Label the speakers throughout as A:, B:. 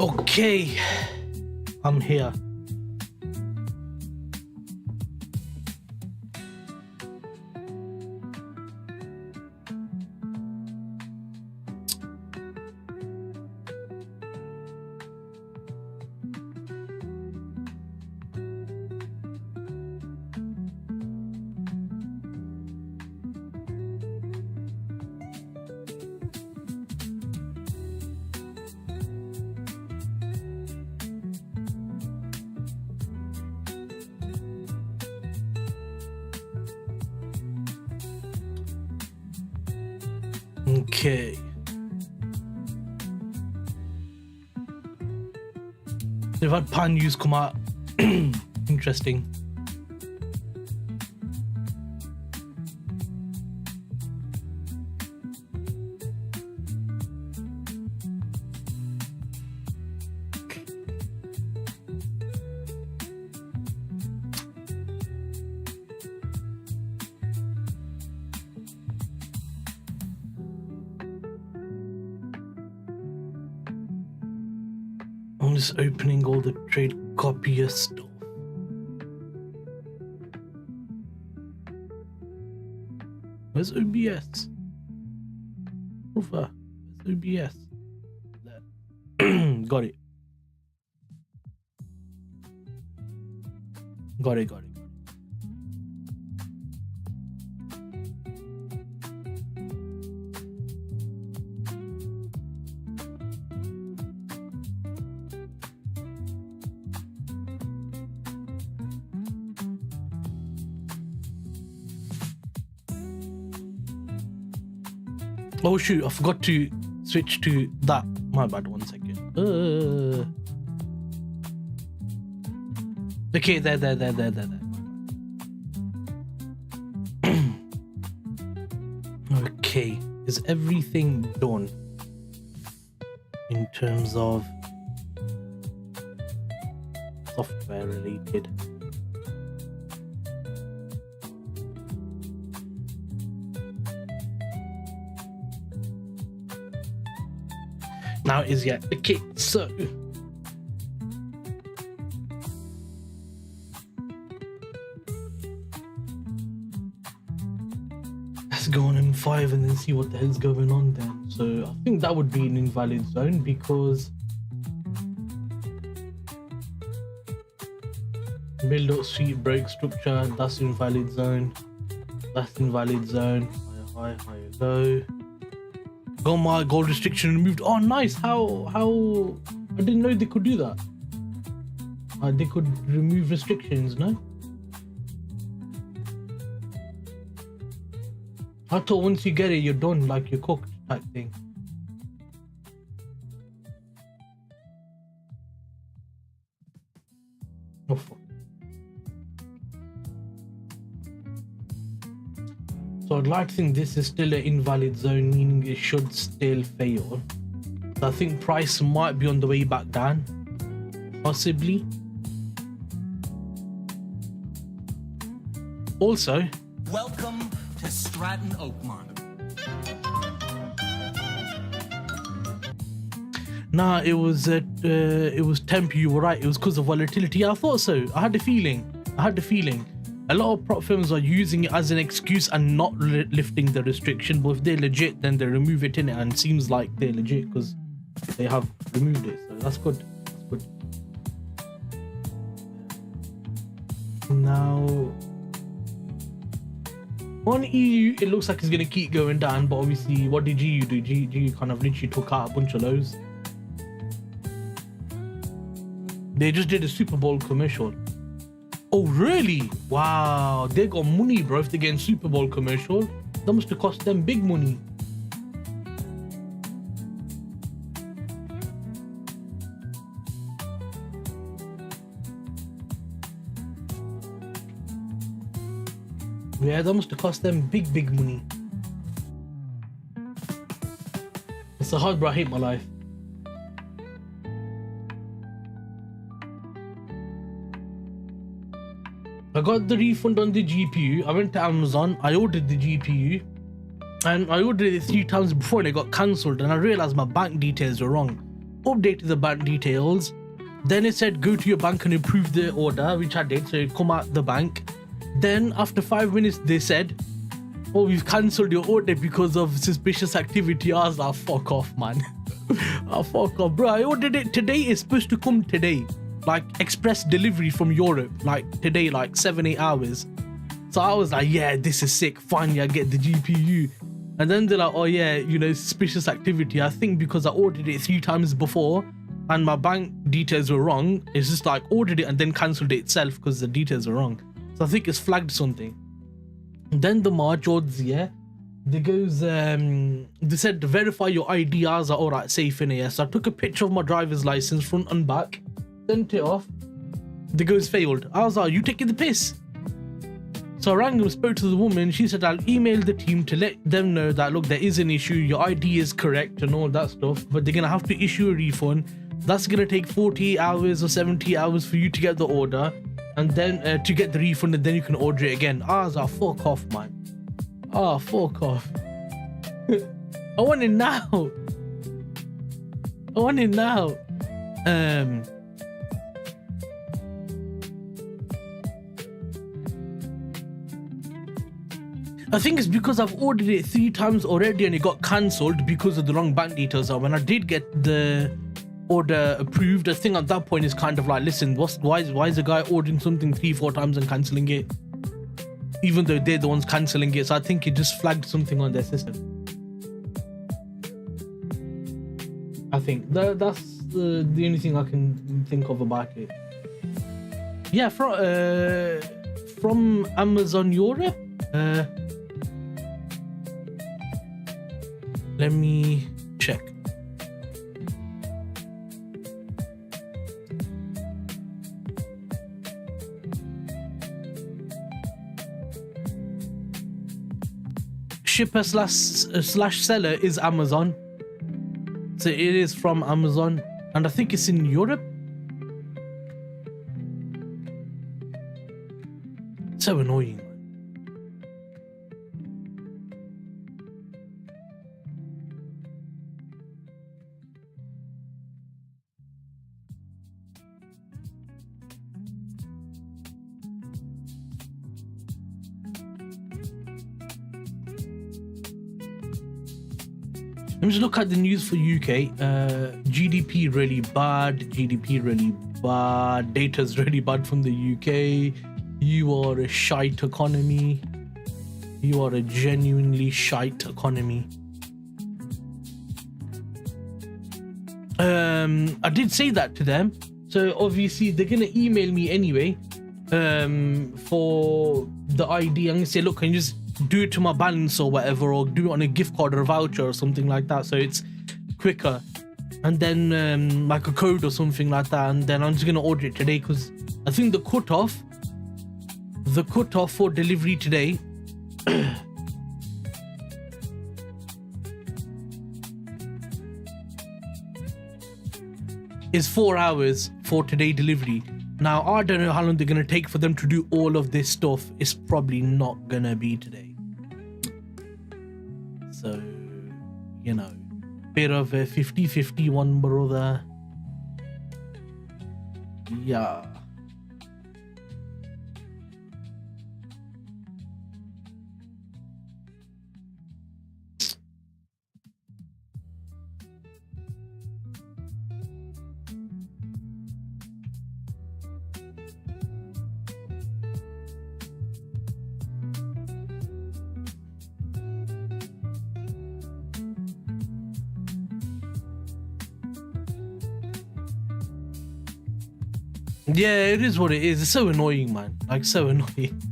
A: Okay, I'm here. Okay. They've had pan news come out. Interesting. I'm just opening all the trade copier stuff. Where's OBS? Where's OBS? There. Got it. Got it. Oh shoot, I forgot to switch to that. My bad, 1 second. Okay, there. Okay, is everything done in terms of software related? Now is yet. Okay, so let's go on M5 and then see what the hell's going on then. So I think that would be an invalid zone because build up sweep break structure, that's invalid zone, that's invalid zone, higher high, higher low. Oh my, gold restriction removed. Oh nice. How I didn't know they could do that. They could remove restrictions, no? I thought once you get it you're done, like you're cooked type thing. Oh fuck. So I'd like to think this is still an invalid zone, meaning it should still fail. So I think price might be on the way back down, possibly. Also,
B: welcome to Stratton Oakmont.
A: Nah, it was temp. You were right. It was because of volatility. I thought so. I had the feeling. A lot of prop firms are using it as an excuse and not lifting the restriction, but if they're legit then they remove it in it, and it seems like they're legit because they have removed it, so that's good. Now on EU it looks like it's going to keep going down, but obviously what did GU do? GU kind of literally took out a bunch of lows. They just did a Super Bowl commercial. Oh really? Wow, they got money, bro. If they're getting Super Bowl commercial, that must have cost them big money. Yeah, that must have cost them big money. It's so hard, bro. I hate my life. I got the refund on the GPU. I went to Amazon, I ordered the GPU, and I ordered it 3 times before and it got cancelled, and I realized my bank details were wrong. updated the bank details. Then it said go to your bank and approve the order, which I did. So it come out the bank. Then after 5 minutes, they said, oh, we've cancelled your order because of suspicious activity. I was like, fuck off, man. Oh, fuck off, bro. I ordered it today. It's supposed to come today. Like express delivery from Europe. Like today, like 7-8 hours. So I was like, yeah, this is sick. Finally, I get the GPU. And then they're like, oh yeah, you know, suspicious activity. I think because I ordered it 3 times before and my bank details were wrong, it's just like ordered it and then cancelled it itself because the details are wrong. So I think it's flagged something. And then the March odds, yeah, they goes, they said verify your ID. I was like, all right, safe in here. So I took a picture of my driver's license front and back, sent it off. They goes failed. I was like, you taking the piss? So I rang them, spoke to the woman. She said, I'll email the team to let them know that, look, there is an issue. Your ID is correct and all that stuff, but they're going to have to issue a refund. That's going to take 48 hours or 70 hours for you to get the order and then to get the refund, and then you can order it again. I was like, fuck off, man. Oh, fuck off. I want it now. I want it now. I think it's because I've ordered it 3 times already and it got cancelled because of the wrong bank details. When I did get the order approved, I think at that point it's kind of like, listen, why is the guy ordering something 3-4 times and cancelling it, even though they're the ones cancelling it? So I think it just flagged something on their system. I think that's the only thing I can think of about it. Yeah, from Amazon Europe. Let me check. Shipper slash seller is Amazon. So it is from Amazon, and I think it's in Europe. So annoying. Let me just look at the news for UK. GDP really bad. GDP really bad. Data's really bad from the UK. You are a shite economy. You are a genuinely shite economy. I did say that to them. So obviously they're gonna email me anyway. For the ID, I'm gonna say, look, can you just do it to my balance or whatever, or do it on a gift card or a voucher or something like that, so it's quicker, and then like a code or something like that, and then I'm just gonna order it today because I think the cutoff for delivery today is 4 hours for today delivery. Now I don't know how long they're gonna take for them to do all of this stuff. It's probably not gonna be today. So, you know, bit of a 50-50 one, brother. Yeah. Yeah, it is what it is. It's so annoying, man. Like, so annoying.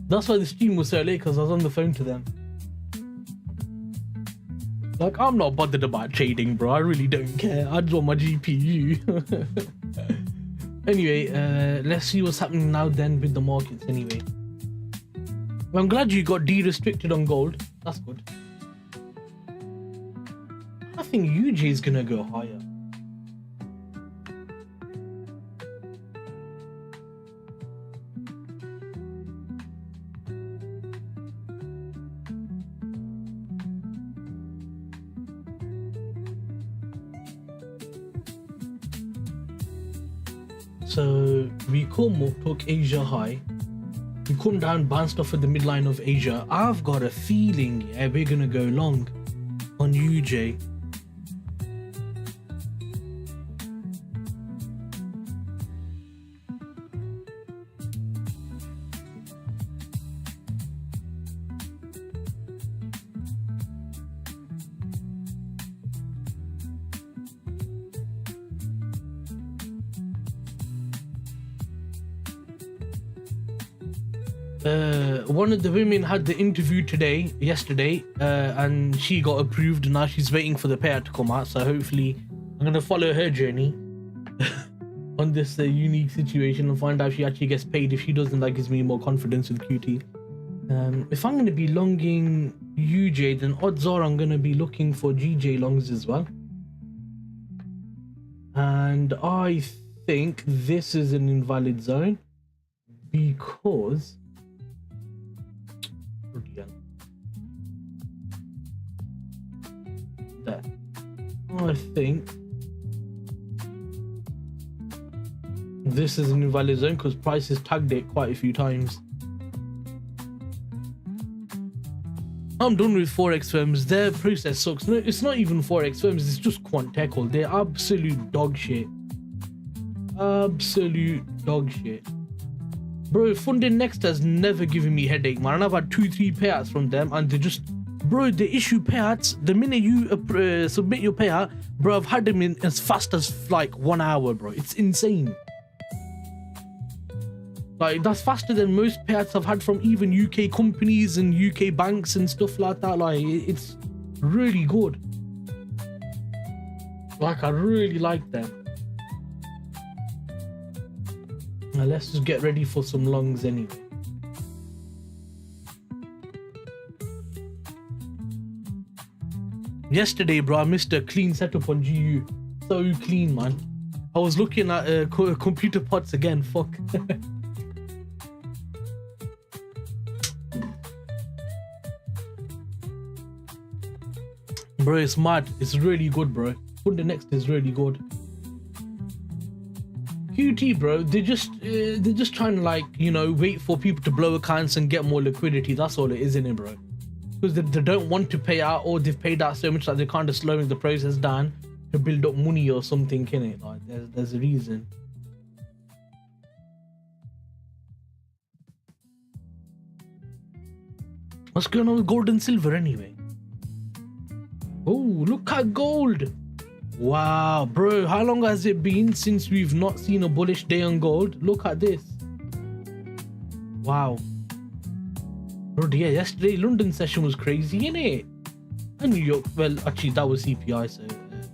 A: That's why the stream was so late, because I was on the phone to them. Like, I'm not bothered about trading, bro. I really don't care. I just want my GPU. Anyway, let's see what's happening now then with the markets anyway. Well, I'm glad you got de-restricted on gold. That's good. I think UJ is gonna go higher. So we come up, took Asia high. We come down, bounced off at the midline of Asia. I've got a feeling, yeah, we're gonna go long on UJ. One of the women had the interview yesterday, and she got approved. Now she's waiting for the payout to come out. So hopefully, I'm gonna follow her journey on this unique situation and find out if she actually gets paid. If she doesn't, that gives me more confidence with QT. If I'm gonna be longing UJ, then odds are I'm gonna be looking for GJ longs as well. And I think this is an invalid zone because. There. I think this is an invalid zone because price has tagged it quite a few times. I'm done with Forex firms. Their process sucks. No, it's not even Forex firms, it's just quant tech. They're absolute dog shit. Absolute dog shit. Bro, funding next has never given me headache, man. I've had 2-3 payouts from them and they just, bro, they issue payouts the minute you submit your payout, bro. I've had them in as fast as like 1 hour, bro. It's insane. Like, that's faster than most payouts I've had from even UK companies and UK banks and stuff like that. Like, it's really good. Like, I really like them. Now let's just get ready for some longs anyway. Yesterday, bro, I missed a clean setup on GU. So clean, man. I was looking at computer pots again. Fuck. Bro, it's mad. It's really good, bro. Put the next is really good. QT, bro, they're just trying to, like, you know, wait for people to blow accounts and get more liquidity. That's all it is, isn't it, bro? Because they don't want to pay out, or they've paid out so much that they're kind of slowing the process down to build up money or something, innit? Like, there's a reason. What's going on with gold and silver anyway? Oh, look at gold. Wow, bro, how long has it been since we've not seen a bullish day on gold? Look at this. Wow. Bro, yeah, yesterday London session was crazy, innit? And New York, well, actually that was CPI, so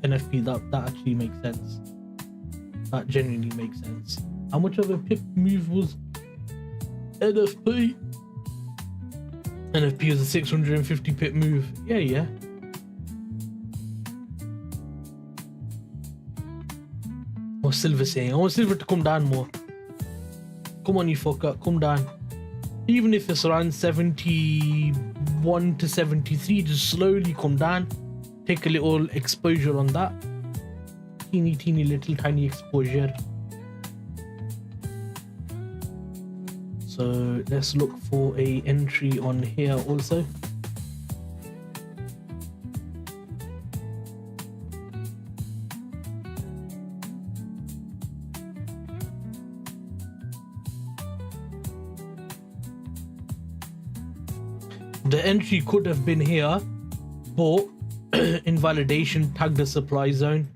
A: NFP, that actually makes sense. That genuinely makes sense. How much of a pip move was NFP? NFP is a 650 pip move. Yeah. What's silver saying? I want silver to come down more. Come on, you fucker, come down. Even if it's around 71 to 73, just slowly come down. Take a little exposure on that. Teeny little tiny exposure. So let's look for a entry on here also. The entry could have been here, but invalidation tagged the supply zone.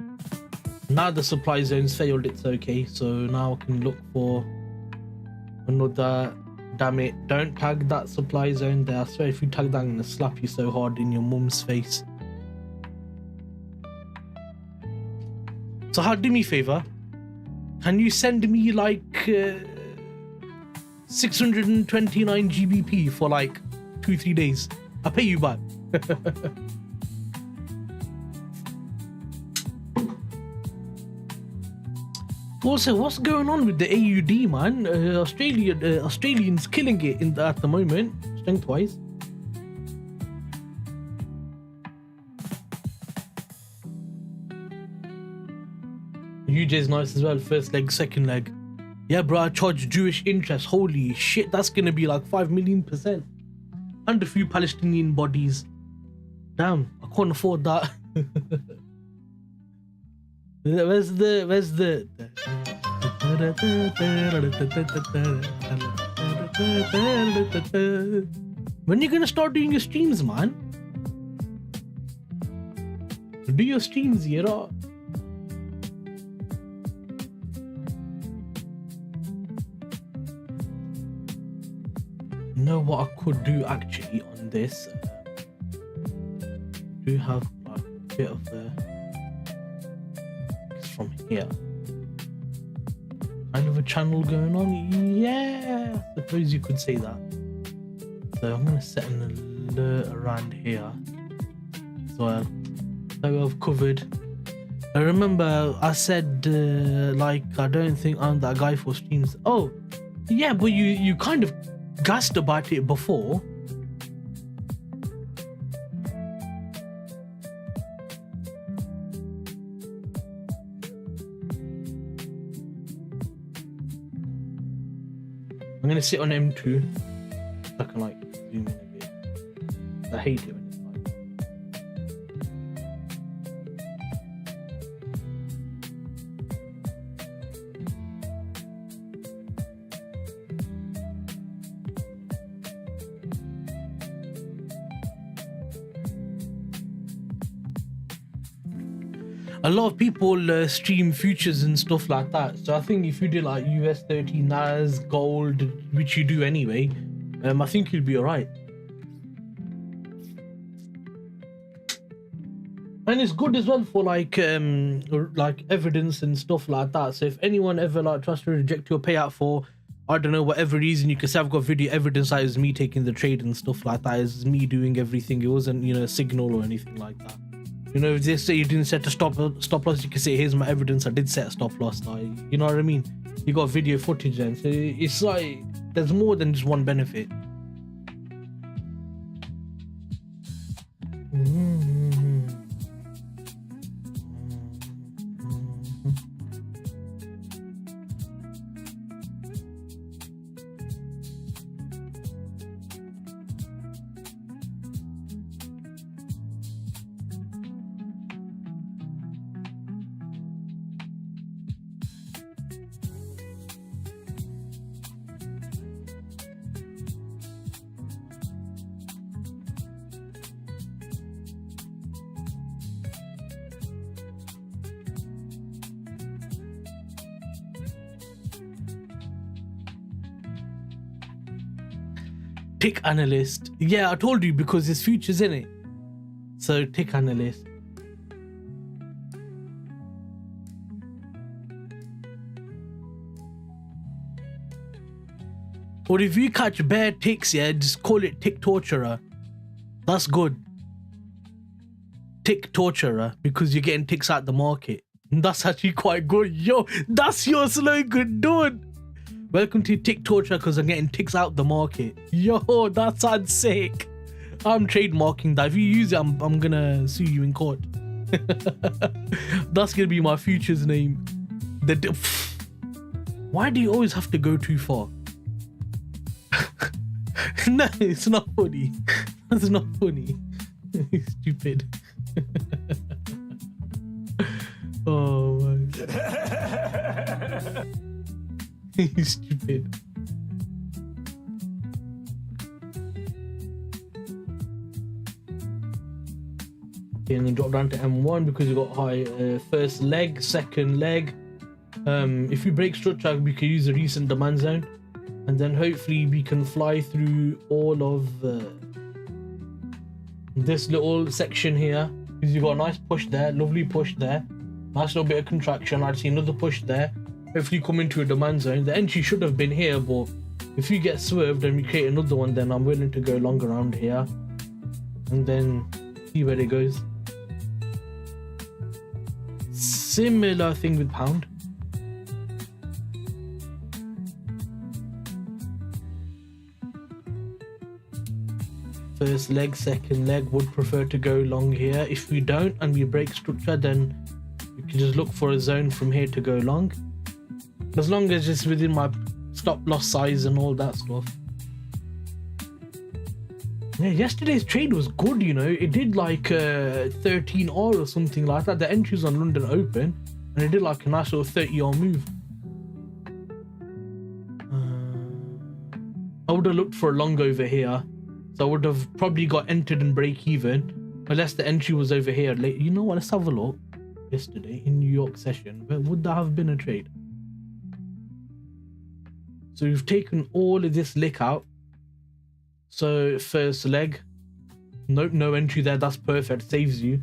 A: Now the supply zone's failed, it's okay. So now I can look for another. Damn it, don't tag that supply zone there. I swear if you tag that, I'm gonna slap you so hard in your mum's face. So do me a favor, can you send me like 629 GBP for like 2-3 days? I'll pay you back. Also, what's going on with the AUD, man? Australians killing it at the moment, strength-wise. UJ's nice as well. First leg, second leg. Yeah, bro, I charge Jewish interest. Holy shit, that's gonna be like 5 million%. And a few Palestinian bodies. Damn, I can't afford that. Where's the when you gonna start doing your streams, man? Do your streams, you know? You know what I could do actually on this? I do have like a bit of the from here. Kind of a channel going on. Yeah, I suppose you could say that. So I'm gonna set an alert around here as well. So I've covered. I remember I said like I don't think I'm that guy for streams. Oh, yeah, but you kind of gassed about it before. I'm gonna sit on M2 so I can like zoom in a bit. I hate it when it's like. A lot of people stream futures and stuff like that. So I think if you do like US 30, NAS, gold, which you do anyway, I think you'll be alright. And it's good as well for like evidence and stuff like that. So if anyone ever like tries to reject your payout for, I don't know, whatever reason, you can say I've got video evidence that is me taking the trade and stuff like that. It's me doing everything. It wasn't, you know, a signal or anything like that. You know, if they say you didn't set a stop loss, you can say, here's my evidence, I did set a stop loss. Like, you know what I mean? You got video footage then. So it's like, there's more than just one benefit. Tick analyst. Yeah, I told you because there's futures in it. So tick analyst. Or if you catch bare ticks, yeah, just call it tick torturer. That's good. Tick torturer, because you're getting ticks out the market. And that's actually quite good. Yo, that's your slogan, dude. Welcome to Tick Torture, because I'm getting ticks out the market. Yo, that sounds sick. I'm trademarking that. If you use it, I'm gonna sue you in court. That's gonna be my futures name. Why do you always have to go too far? No, it's not funny. That's not funny. Stupid. Oh my God. He's stupid. Okay, and then drop down to M1 because you got high first leg, second leg. If we break structure, we can use the recent demand zone, and then hopefully we can fly through all of this little section here because you got a nice push there, lovely push there, nice little bit of contraction. I'd see another push there. Hopefully come into a demand zone. The entry should have been here, but if you get swerved and we create another one, then I'm willing to go long around here and then see where it goes. Similar thing with pound. First leg, second leg, would prefer to go long here. If we don't and we break structure, then we can just look for a zone from here to go long. as long as it's within my stop loss size and all that stuff. Yeah, yesterday's trade was good, you know. It did like 13R or something like that. The entries on London Open, and it did like a nice little 30R move. I would have looked for a long over here, so I would have probably got entered and break even, unless the entry was over here. You know what? Let's have a look. Yesterday in New York session, where would that have been a trade? So we've taken all of this lick out. So first leg, nope, no entry there. That's perfect, saves you.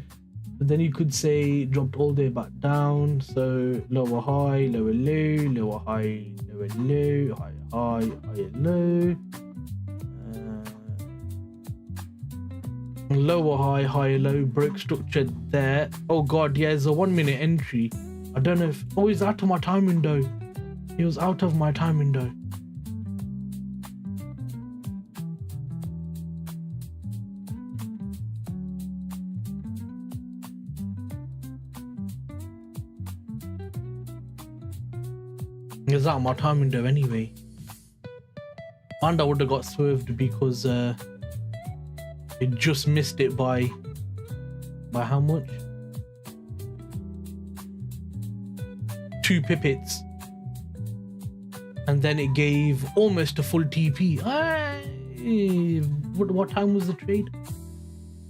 A: But then you could say dropped all the way back down. So lower high, lower low, lower high, lower low, higher high, higher low. Lower high, higher low, broke structure there. Oh god, yeah, there's a 1 minute entry. I don't know if, oh, he's out of my time window. He was out of my time window. He's out of my time window anyway. And I would have got swerved because it just missed it by how much? 2 pippets. And then it gave almost a full TP. What time was the trade?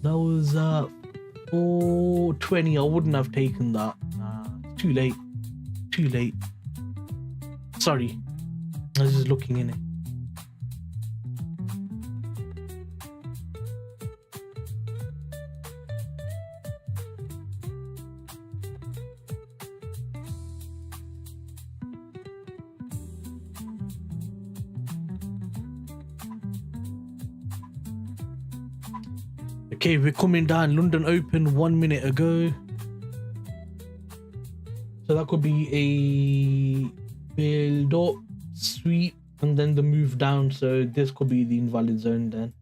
A: That was 4:20. I wouldn't have taken that. Nah, too late. Too late. Sorry. I was just looking in it. Okay, we're coming down. London Open 1 minute ago. So that could be a build up, sweep, and then the move down. So this could be the invalid zone then.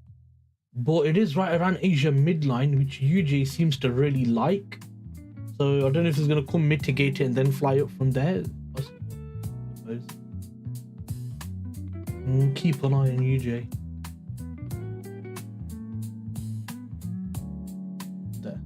A: But it is right around Asia midline, which UJ seems to really like. So I don't know if it's going to come mitigate it and then fly up from there. I suppose. Keep an eye on UJ. There.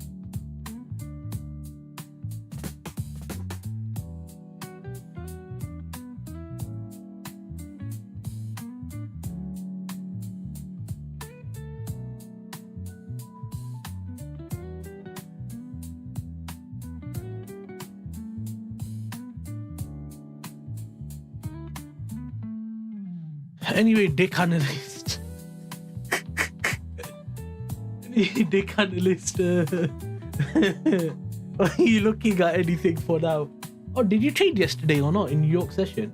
A: Anyway, Dick Analyst. Dick Analyst. Are you looking at anything for now? Oh, did you trade yesterday or not in New York session?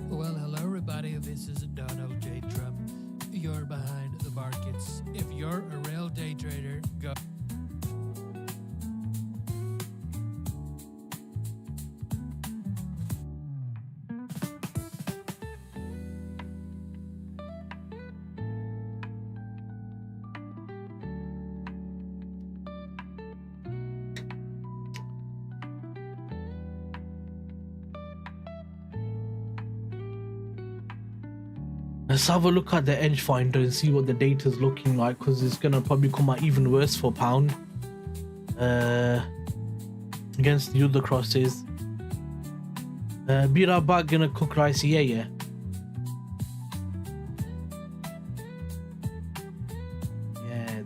C: Well, hello everybody, this is Donald J. Trump. You're behind the markets. If you're a real day trader, go.
A: Let's have a look at the edge finder and see what the data is looking like, because it's gonna probably come out even worse for pound against the other crosses. Be right back, gonna cook rice. Yeah.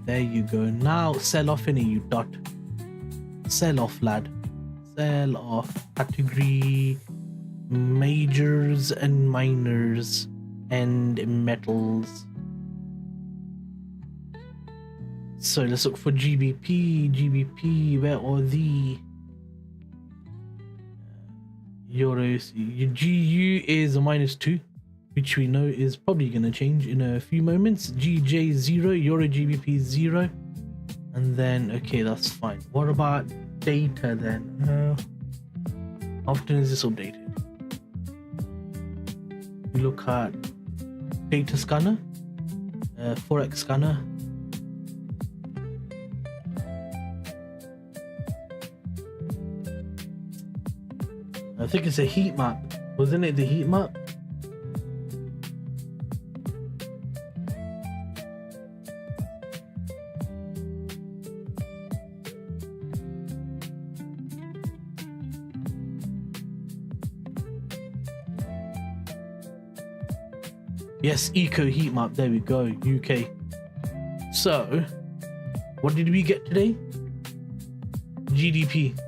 A: There you go. Now sell off in it, you dot. Sell off, lad. Sell off. Category majors and minors and metals. So let's look for GBP, where are the euros? Your GU is a -2, which we know is probably going to change in a few moments. GJ 0, Euro GBP 0, and then okay, that's fine. What about data then? How often is this updated? We look at data scanner, Forex scanner. I think it's a heat map. Wasn't it the heat map? Yes, eco heat map. There we go. UK. So, what did we get today? GDP.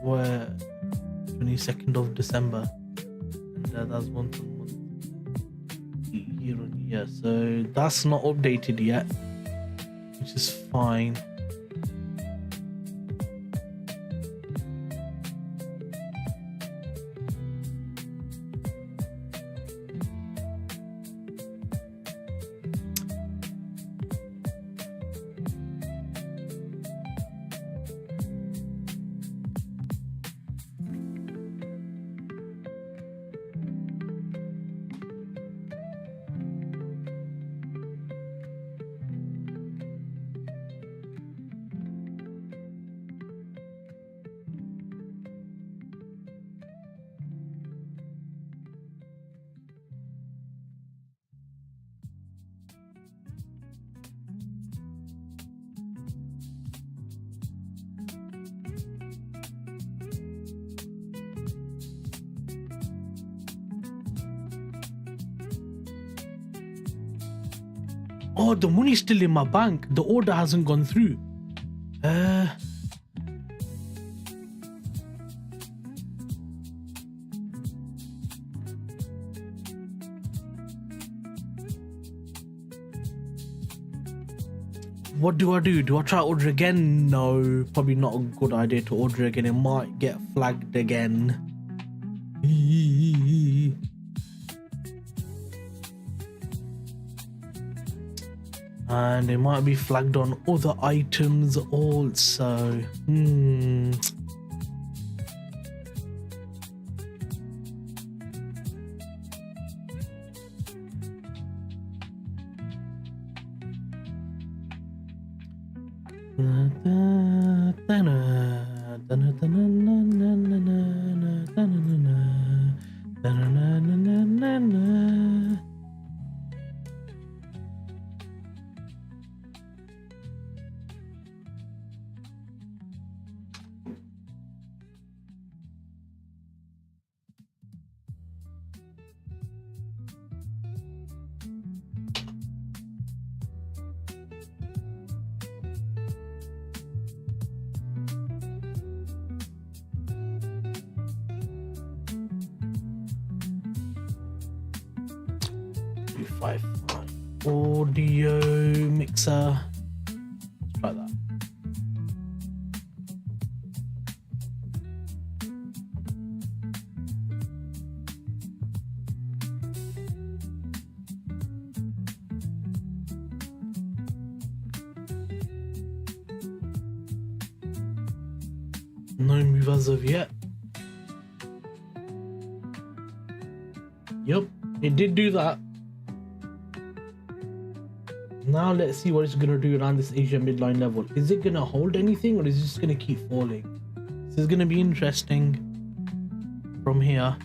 A: Where 22nd of December, and that's month on month, year on year. So that's not updated yet, which is fine. Oh, the money's still in my bank. The order hasn't gone through. What do I do? Do I try to order again? No, probably not a good idea to order again. It might get flagged again. And it might be flagged on other items also. Audio mixer. Let's try that. No move as of yet. Yep, it did do that. Now let's see what it's gonna do around this Asia midline level. Is it gonna hold anything, or is it just gonna keep falling? This is gonna be interesting from here.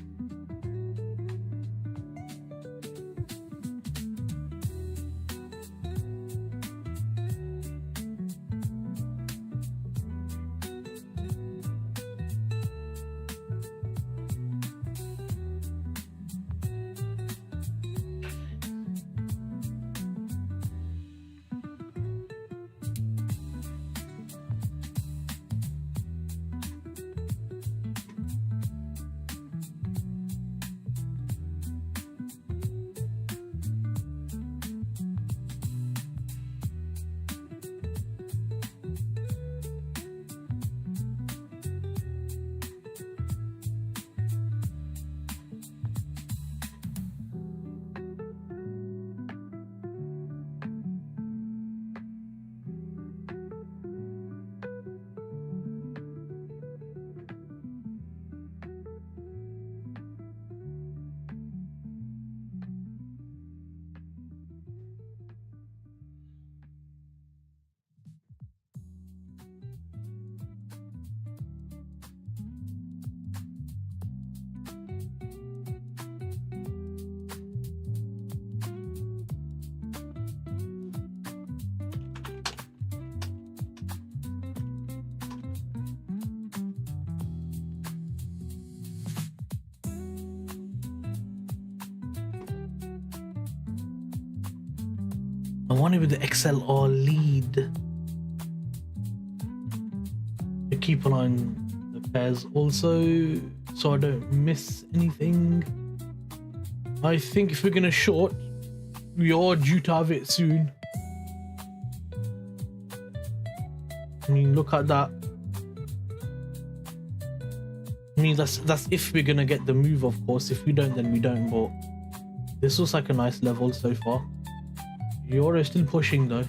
A: I want it with the XLR lead. To keep an eye on the pairs also, so I don't miss anything. I think if we're gonna short, we are due to have it soon. I mean, look at that. I mean, that's if we're gonna get the move, of course. If we don't, then we don't. But this looks like a nice level so far. Euro still pushing though.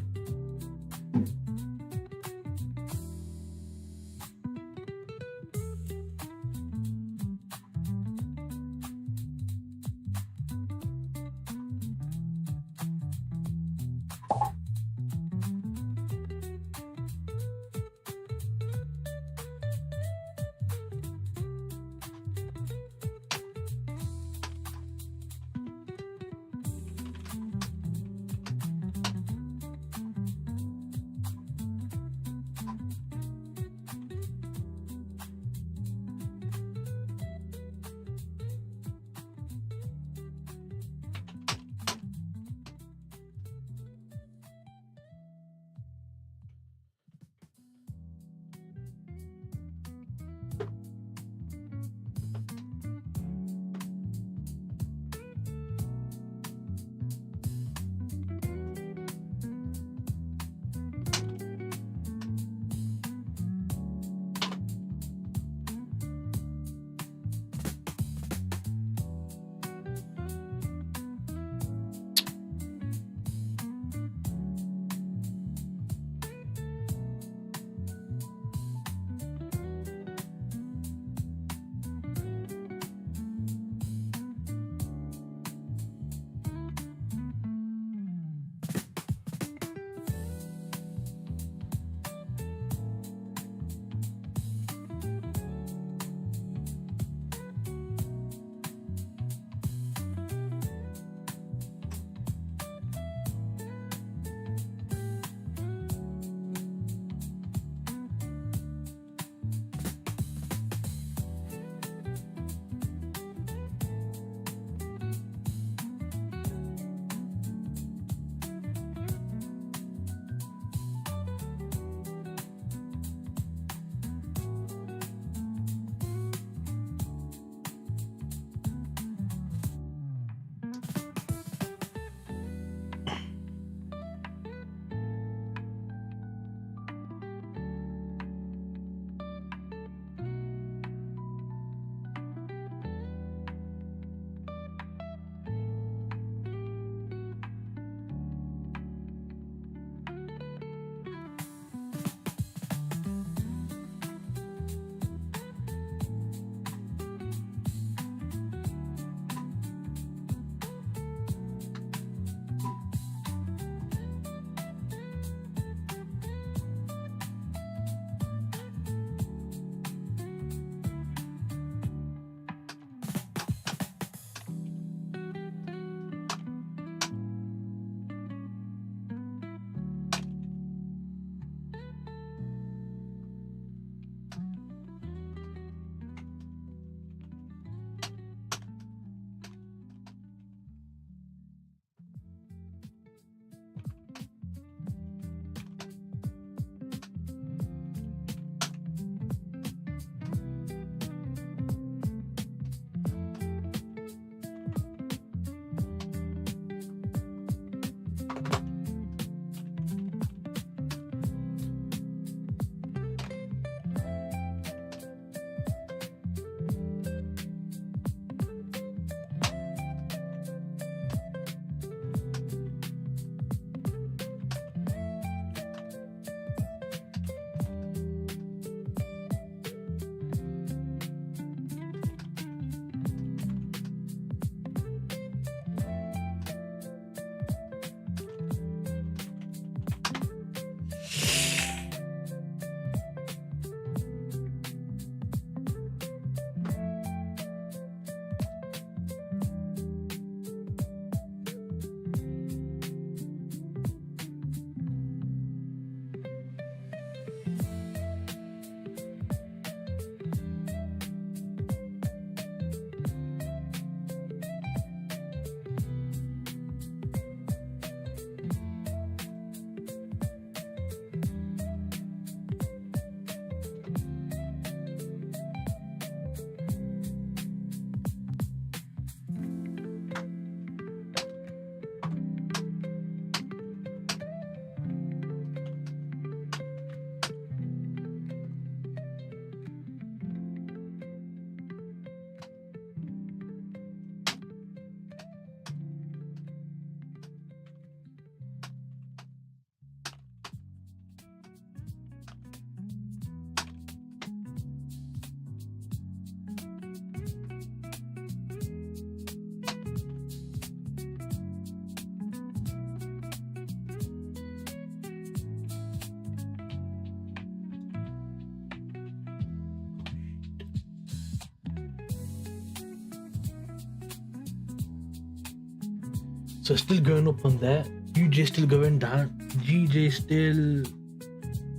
A: So still going up on there. UJ still going down. GJ still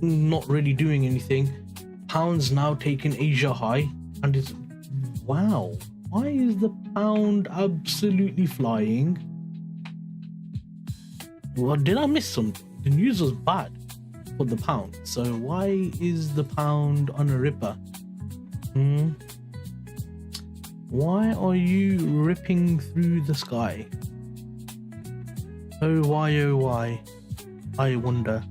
A: not really doing anything. Pound's now taking Asia high, and it's wow. Why is the pound absolutely flying? Well, did I miss something? The news was bad for the pound. So why is the pound on a ripper? Why are you ripping through the sky? Oh why, I wonder.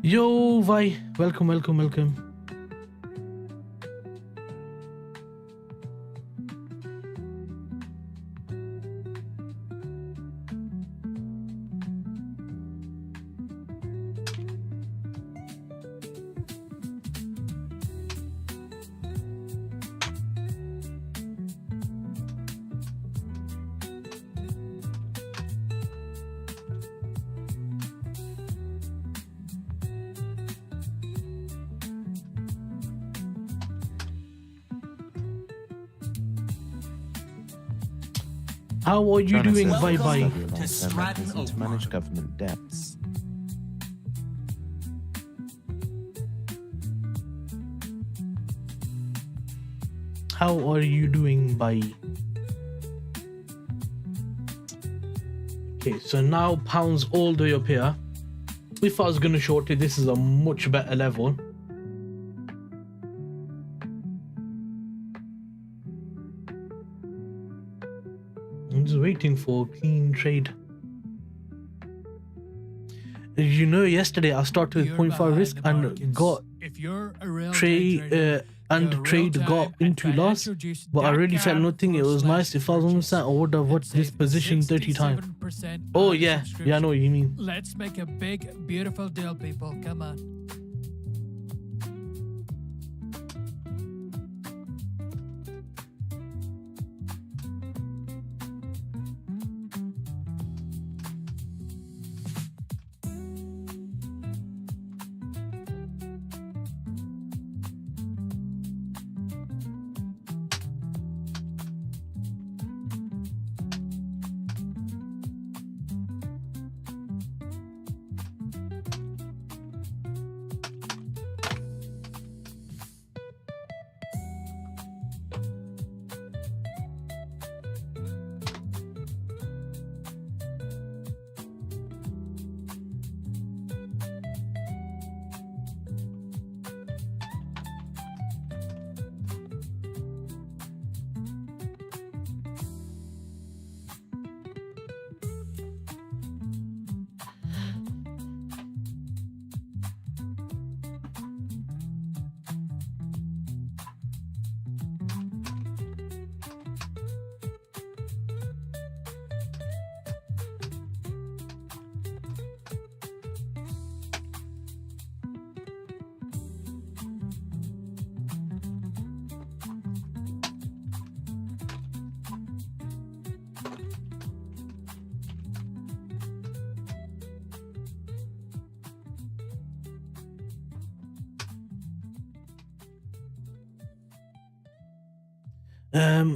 A: Yo, bhai, welcome. How are you doing? Bye bye.
B: To Stratton
D: to
B: Oak
D: manage
B: Market.
D: government debts.
A: How are you doing? Bye. Okay, so now pounds all the way up here. If I was gonna short it, this is a much better level. I'm just waiting for a clean trade. You know, yesterday I started with 0.5 risk and got trade trade got into loss, but I really felt nothing. It was nice. If I was on that, I would have watched this position 30 times. Oh yeah, I know what you mean.
C: Let's make a big, beautiful deal, people. Come on.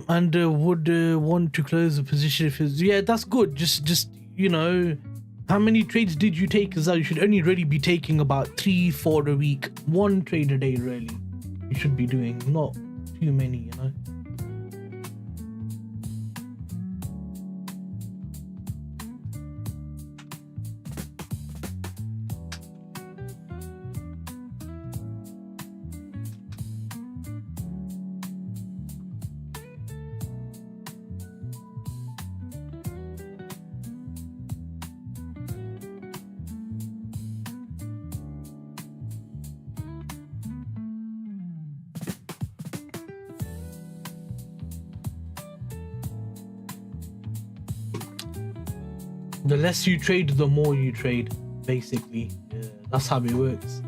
C: And would want to close the position if it's, yeah, that's good. Just you know,
A: How many trades did you take? Because you should only really be taking about 3-4 a week. 1 trade a day, really. You should be doing, not too many, you know. The less you trade, the more you trade, basically. Yeah, that's how it works.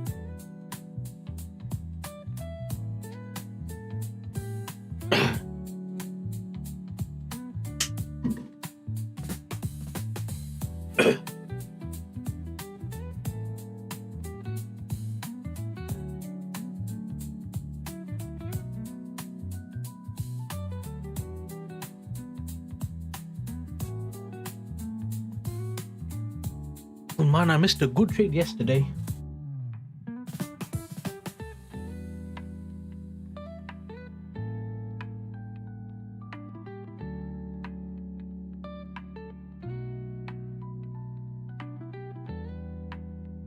A: Man, I missed a good trade yesterday.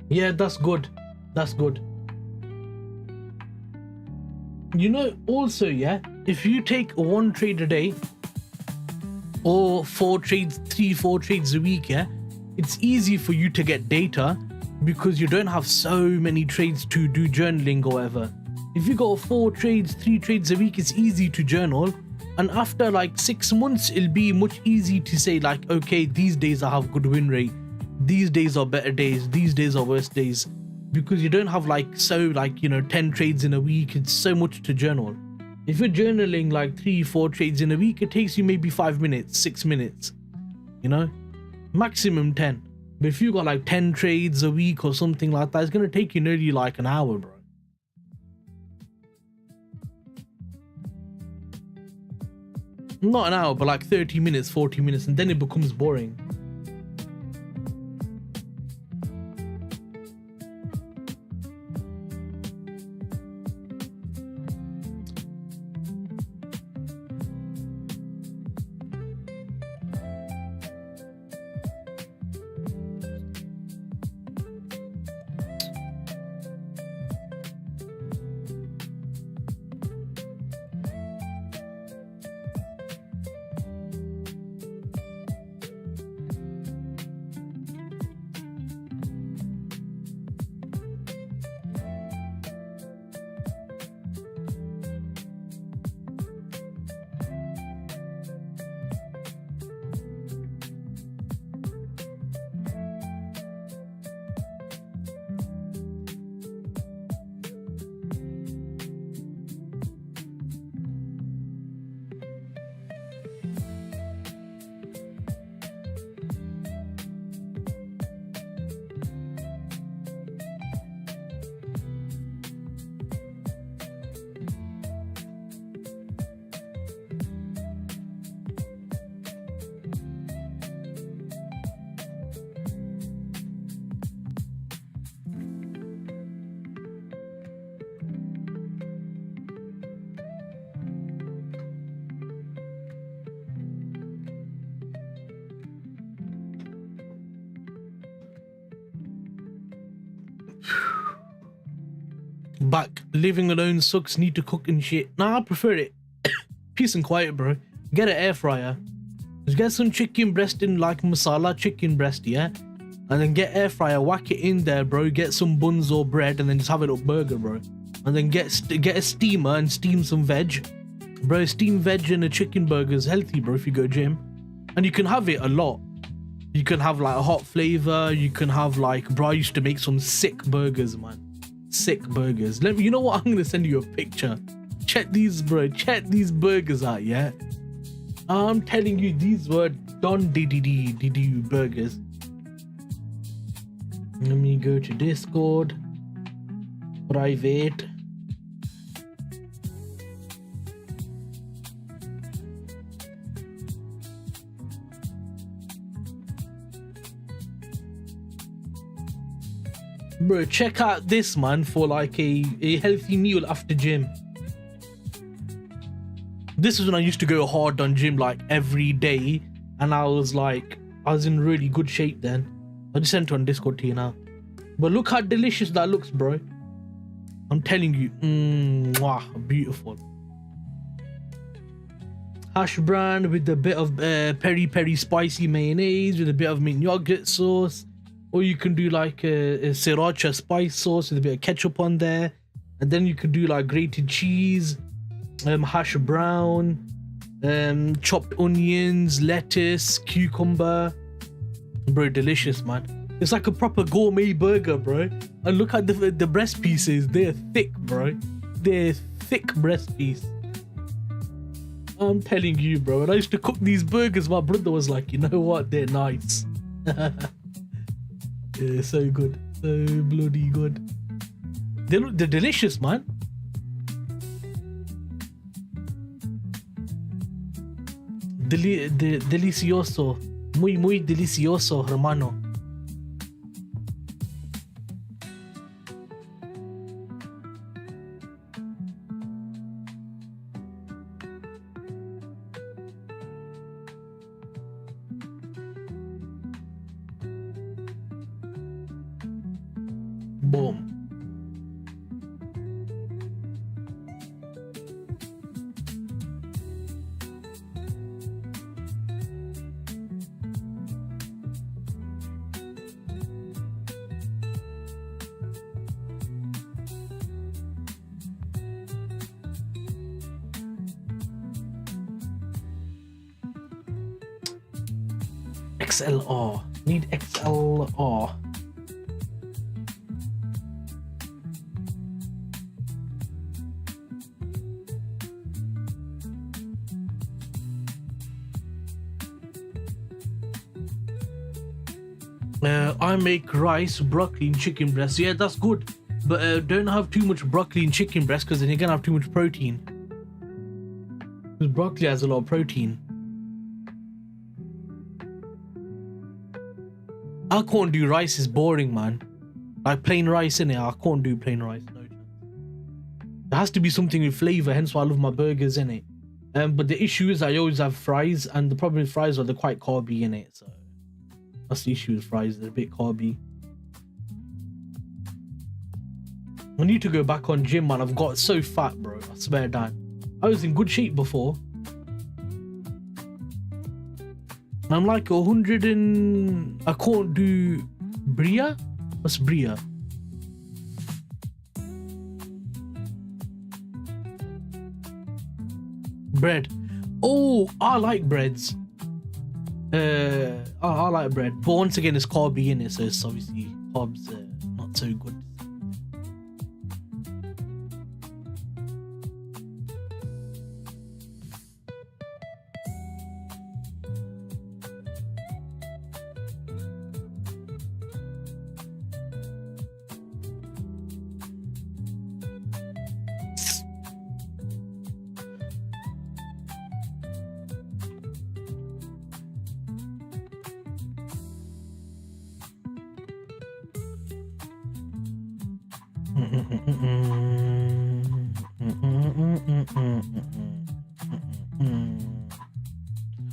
A: Yeah, that's good. That's good. You know, also, yeah, if you take 1 trade a day or 4 trades, 3-4 trades a week, yeah, it's easy for you to get data because you don't have so many trades to do journaling or whatever. If you got 4 trades, 3 trades a week, it's easy to journal. And after like 6 months, it'll be much easy to say like, okay, these days I have good win rate. These days are better days. These days are worse days. Because you don't have like, so like, you know, 10 trades in a week. It's so much to journal. If you're journaling like 3-4 trades in a week, it takes you maybe 5 minutes, 6 minutes, you know? Maximum 10. But if you got like 10 trades a week or something like that, it's going to take you nearly like an hour, bro. Not an hour, but like 30 minutes, 40 minutes, and then it becomes boring. Back. Living alone sucks. Need to cook and shit. Nah, I prefer it. Peace and quiet, bro. Get an air fryer. Just get some chicken breast in like masala chicken breast, yeah? And then get air fryer, whack it in there, bro. Get some buns or bread and then just have a little burger, bro. And then get a steamer and steam some veg. Bro, steamed veg and a chicken burger is healthy, bro, if you go gym. And you can have it a lot. You can have like a hot flavor. You can have like, bro, I used to make some sick burgers, man. Sick burgers. Let me, you know what? I'm going to send you a picture. Check these, bro. Check these burgers out, yeah? I'm telling you, these were Don DDD burgers. Let me go to Discord. Private. Bro, check out this, man, for like a healthy meal after gym. This is when I used to go hard on gym like every day, and I was in really good shape then. I just sent it on Discord to you now. But look how delicious that looks, bro. I'm telling you, mwah, beautiful. Hash brown with a bit of peri peri spicy mayonnaise with a bit of mint yogurt sauce, or you can do like a sriracha spice sauce with a bit of ketchup on there, and then you could do like grated cheese, hash brown, chopped onions, lettuce, cucumber. Bro, delicious, man. It's like a proper gourmet burger, bro. And look at the breast pieces. They're thick, bro. They're thick breast piece. I'm telling you, bro. When I used to cook these burgers, my brother was like, you know what? They're nice. Yeah, so good. So bloody good. They're delicious, man. Delicioso. Muy delicioso, hermano. Boom. XLR. Need XLR. I make rice, broccoli, and chicken breast. Yeah, that's good, but don't have too much broccoli and chicken breast because then you're gonna have too much protein. Because broccoli has a lot of protein. I can't do rice. It's boring, man. Like plain rice in it. I can't do plain rice. No chance. There has to be something with flavor. Hence why I love my burgers in it. But the issue is I always have fries, and the problem with fries are they're quite carby in it. So that's the issue with fries. They're a bit carby. I need to go back on gym, man. I've got so fat, bro. I swear down. I was in good shape before. I'm like 100 and... I can't do... Bria? What's Bria? Bread. Oh, I like breads. I like bread. But once again, it's carby in it, so it's obviously carbs not so good.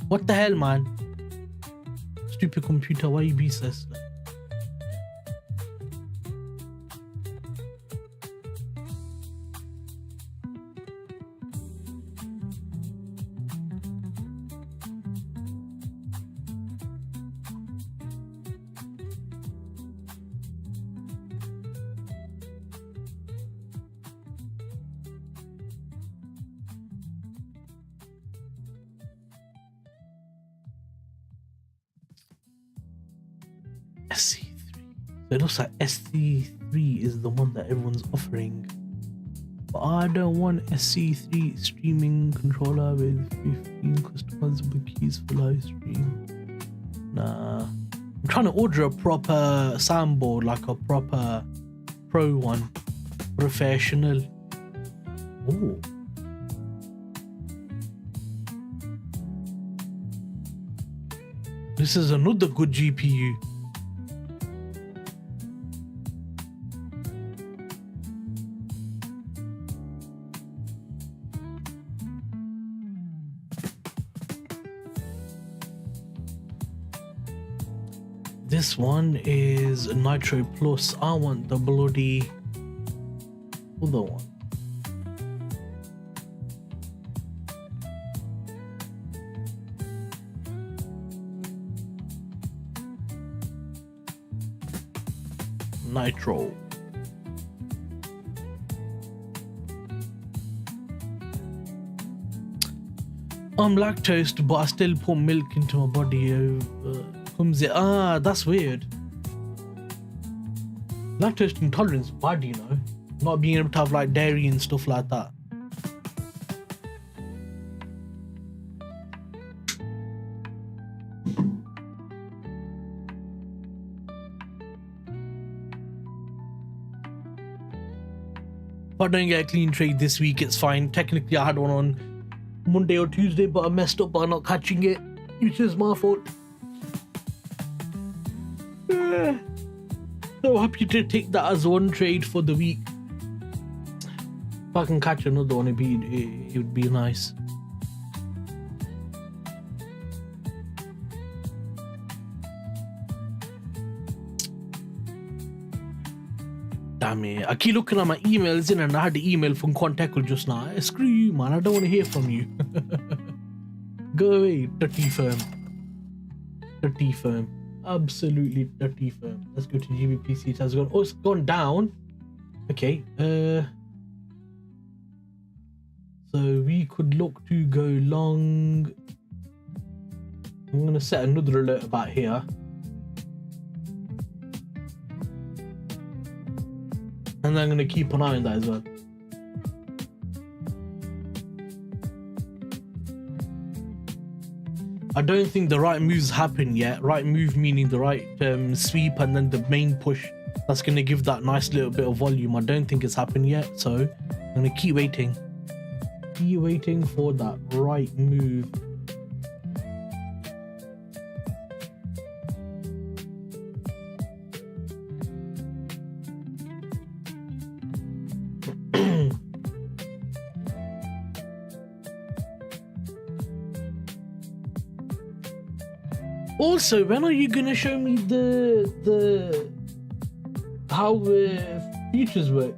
A: What the hell, man? Stupid computer, why you be so slow? SC3. So it looks like SC3 is the one that everyone's offering. But I don't want SC3 streaming controller with 15 customizable keys for live stream. Nah. I'm trying to order a proper soundboard, like a proper pro one. Professional. Oh. This is another good GPU. This one is Nitro Plus. I want the bloody other one. Nitro. I'm lactose, but I still put milk into my body. That's weird. Lactose intolerance is bad, you know. Not being able to have like dairy and stuff like that. If I don't get a clean trade this week, it's fine. Technically, I had one on Monday or Tuesday, but I messed up by not catching it, which is my fault. So happy to take that as one trade for the week. If I can catch another one, it would be nice. Damn it. I keep looking at my emails and I had the email from Quanteco just now. Screw you, man. I don't want to hear from you. Go away, dirty firm. Dirty firm. Absolutely dirty firm. Let's go to GBPC. It has gone. Oh, it's gone down. Okay. So we could look to go long. I'm going to set another alert about here. And I'm going to keep an eye on that as well. I don't think the right moves happen yet. Right move meaning the right sweep and then the main push that's going to give that nice little bit of volume. I don't think it's happened yet. So I'm going to keep waiting. Keep waiting for that right move. Also, when are you gonna show me the how futures works?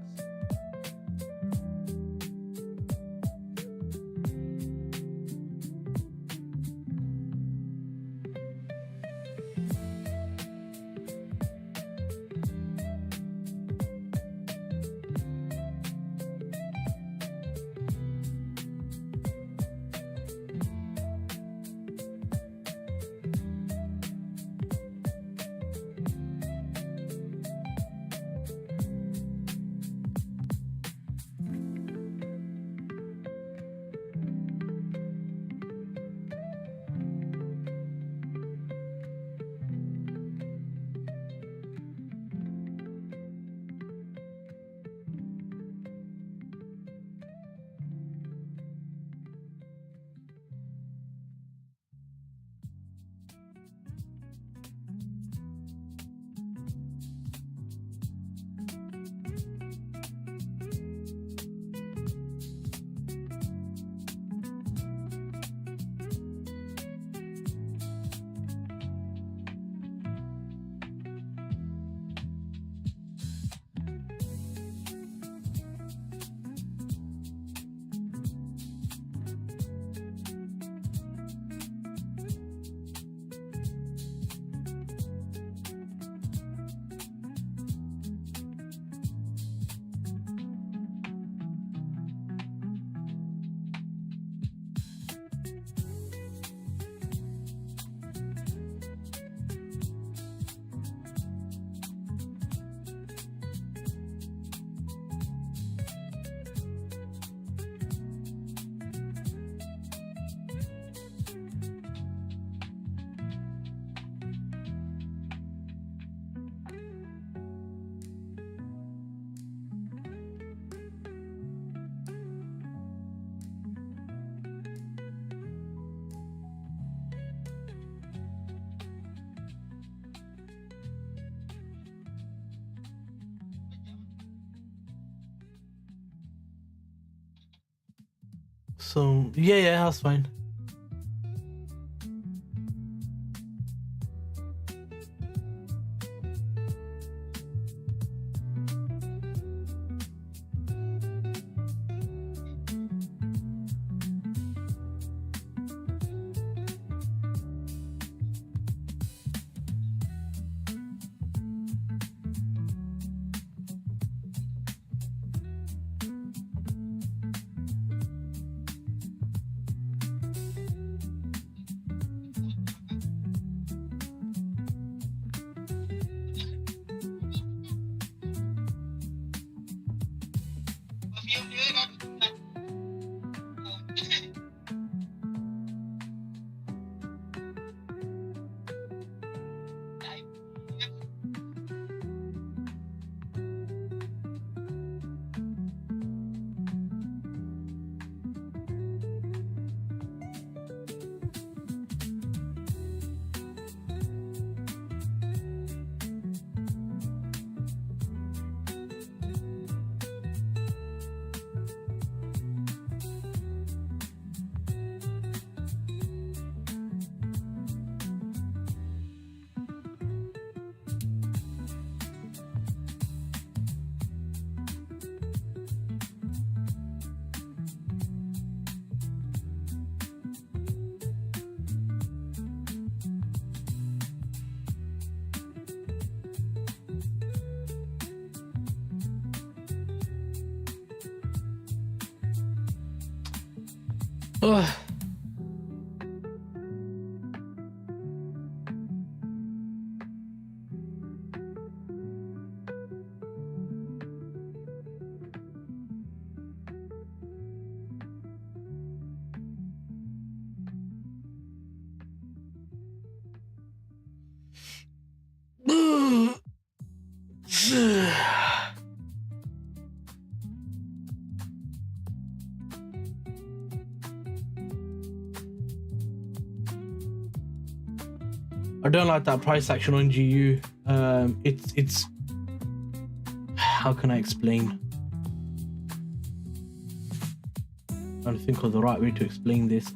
A: So yeah, that's fine. Ugh. I don't like that price action on GU. It's how can I explain? I'm trying to think of the right way to explain this.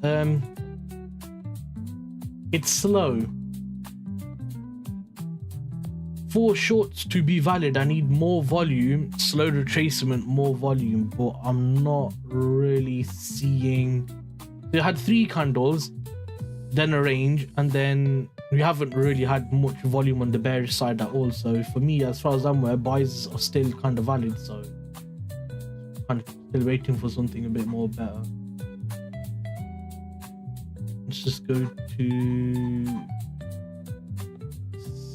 A: It's slow. For shorts to be valid, I need more volume, slow retracement, more volume, but I'm not really seeing. They had 3 candles, then a range, and then we haven't really had much volume on the bearish side at all. So for me, as far as I'm aware, buys are still kind of valid. So kind of still waiting for something a bit more better. Let's just go to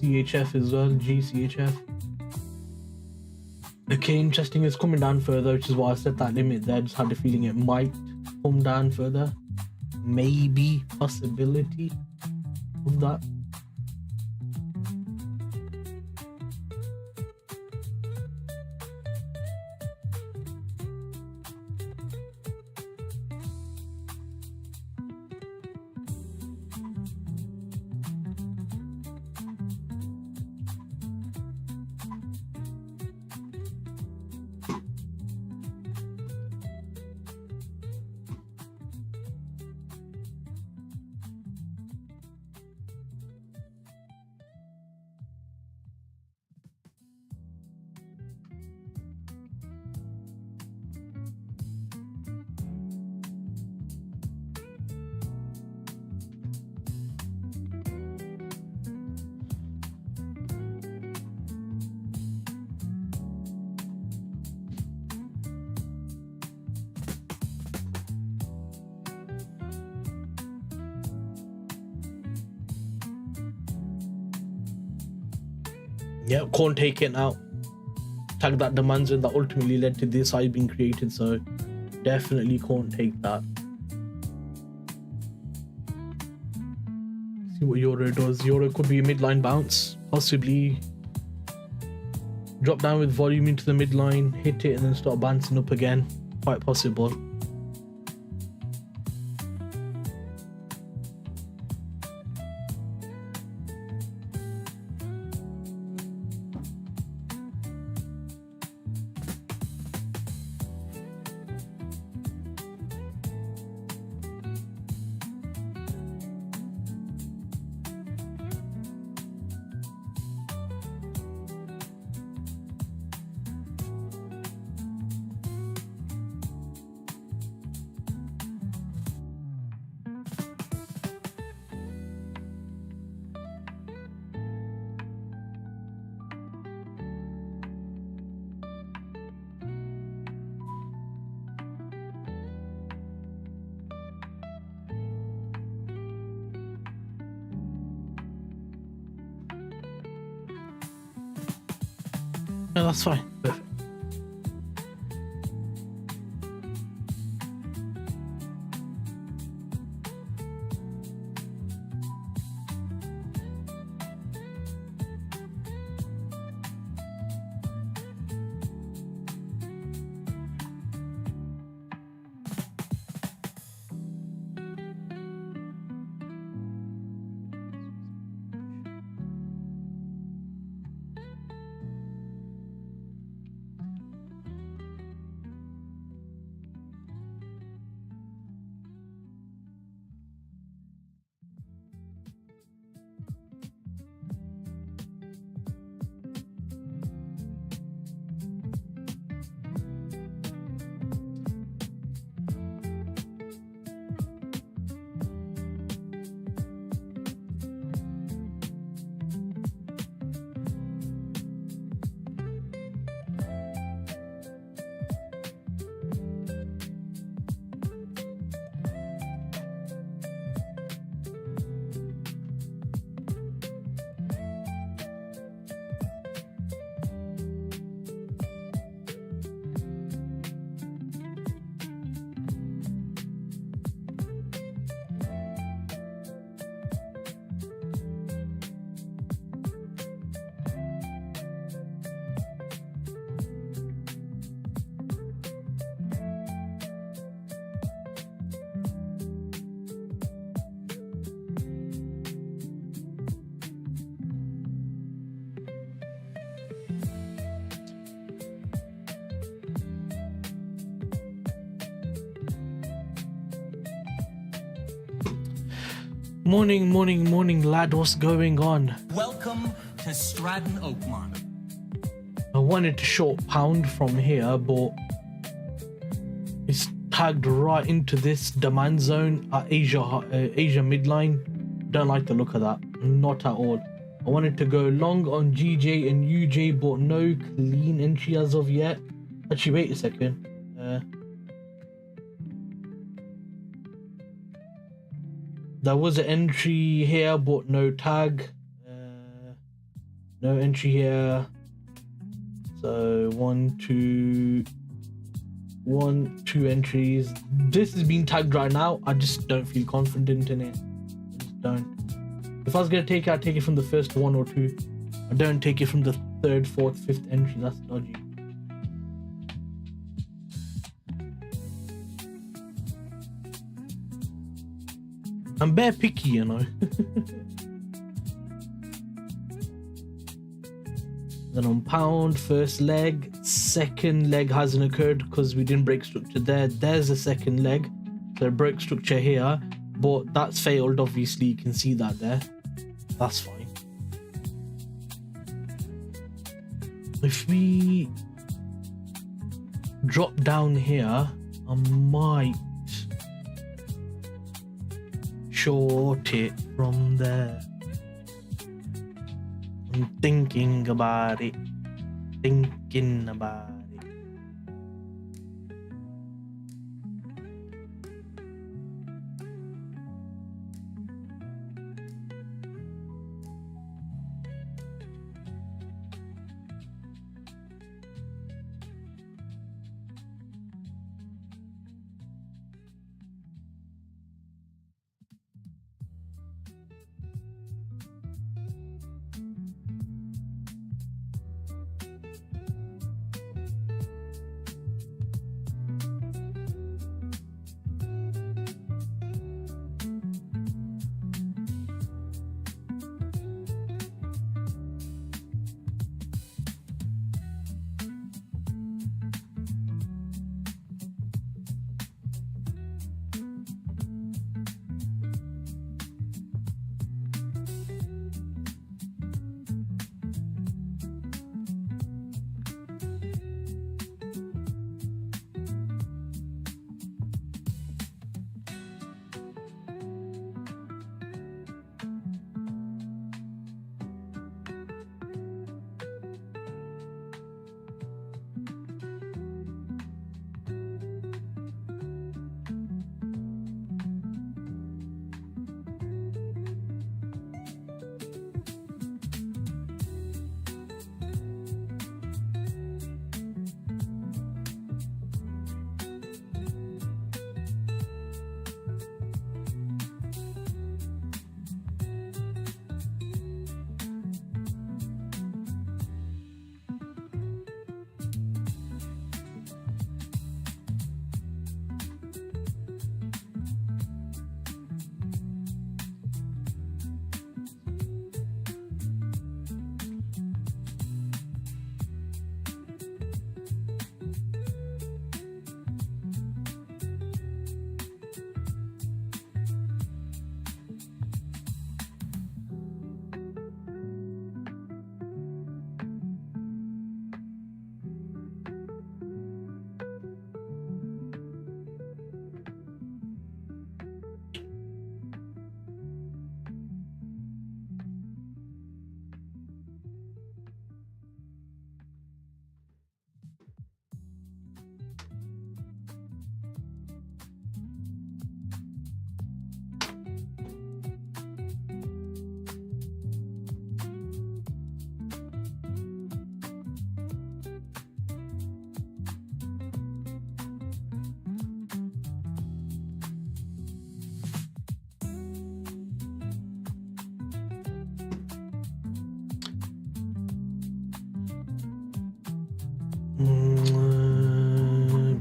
A: CHF as well, GCHF. Okay, interesting. It's coming down further, which is why I set that limit there. Just had the feeling it might come down further. Maybe possibility of that. Yeah, can't take it now. Tag that demand zone that ultimately led to this high being created, so definitely can't take that. See what Euro does. Euro could be a midline bounce, possibly drop down with volume into the midline, hit it, and then start bouncing up again. Quite possible. No, that's fine. Perfect. Morning, lad. What's going on?
B: Welcome to Stratton Oakmont.
A: I wanted to short pound from here, but it's tagged right into this demand zone at Asia midline. Don't like the look of that, not at all. I wanted to go long on GJ and UJ, but no clean entry as of yet. Actually, wait a second. There was an entry here, but no tag. No entry here. So two entries. This is being tagged right now. I just don't feel confident in it. I just don't. If I was gonna take it, I'd take it from the first 1 or 2. I don't take it from the 3rd, 4th, 5th entry. That's dodgy. I'm bare picky, you know. Then on pound, first leg, second leg hasn't occurred because we didn't break structure there. There's a second leg, so break structure here, but that's failed. Obviously, you can see that there. That's fine. If we drop down here, I might short it from there. I'm thinking about it. Thinking about it.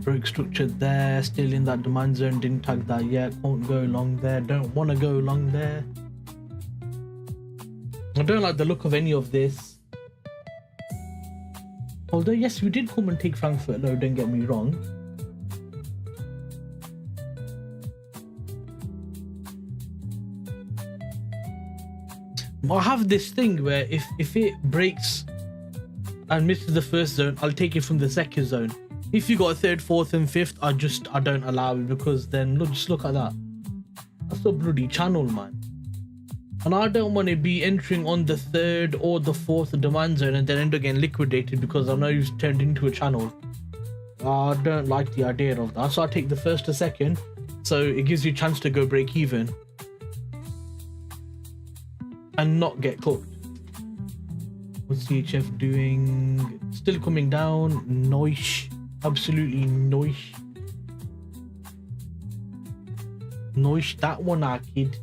A: Broke structure there, still in that demand zone, didn't tag that yet, won't go long there, don't want to go long there. I don't like the look of any of this. Although yes, we did come and take Frankfurt low, don't get me wrong. I have this thing where if it breaks and misses the first zone, I'll take it from the second zone. If you got a third, fourth, and fifth, I don't allow it, because then just look at that. That's a bloody channel, man. And I don't want to be entering on the third or the fourth demand zone and then end up getting liquidated because I know you've turned into a channel. I don't like the idea of that. So I take the first or second, so it gives you a chance to go break even and not get cooked. What's CHF doing? Still coming down. Noish. Absolutely noish. Noish that one, our kid.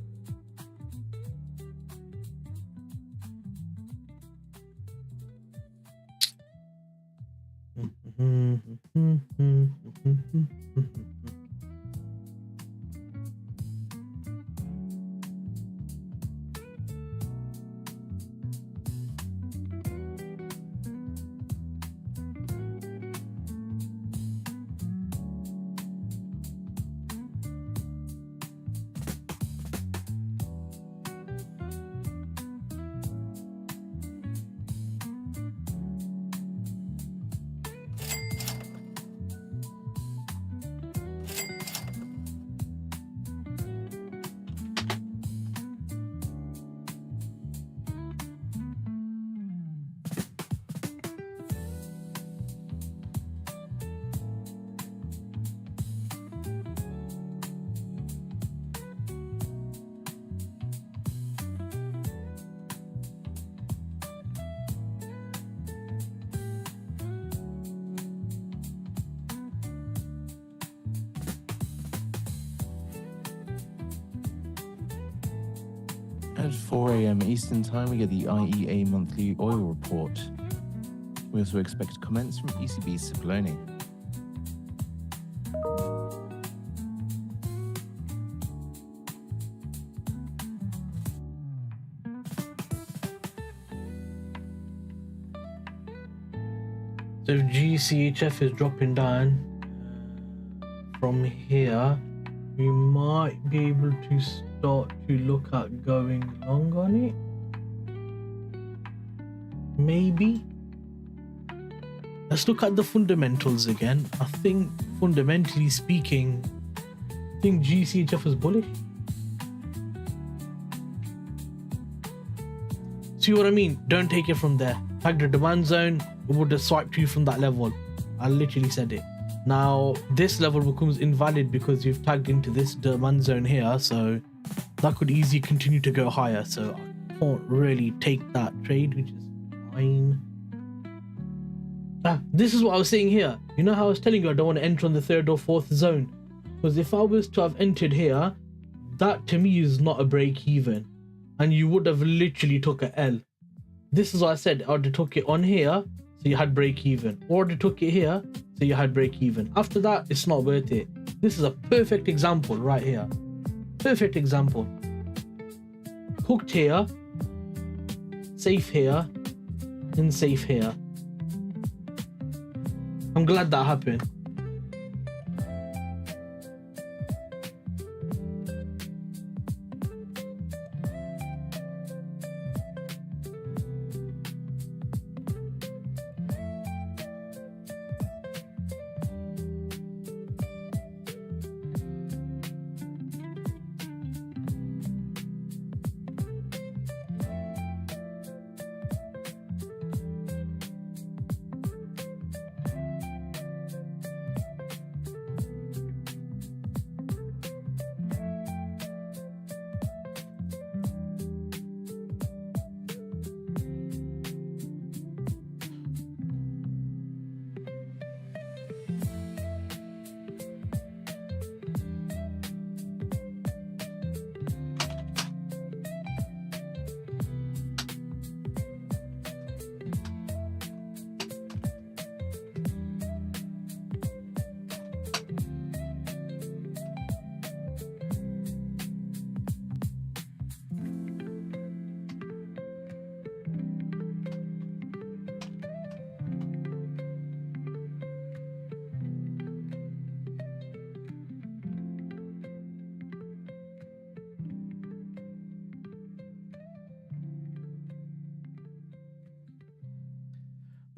D: At 4 a.m. Eastern Time, we get the IEA monthly oil report. We also expect comments from ECB's Cipollone.
A: So if GCHF is dropping down from here, we might be able to start to look at going long on it. Maybe. Let's look at the fundamentals again. I think fundamentally speaking, I think GCHF is bullish. See what I mean? Don't take it from there. Tag the demand zone, it would have swiped you from that level. I literally said it. Now this level becomes invalid because you've tagged into this demand zone here, so that could easily continue to go higher. So I can't really take that trade, which is fine. This is what I was saying here. You know how I was telling you I don't want to enter on the third or fourth zone? Because if I was to have entered here, that to me is not a break even, and you would have literally took a L. This is what I said. I would have took it on here, so you had break even, or they took it here, so you had break even. After that, it's not worth it. This is a perfect example right here. Perfect example. Hooked here, safe here, and safe here. I'm glad that happened.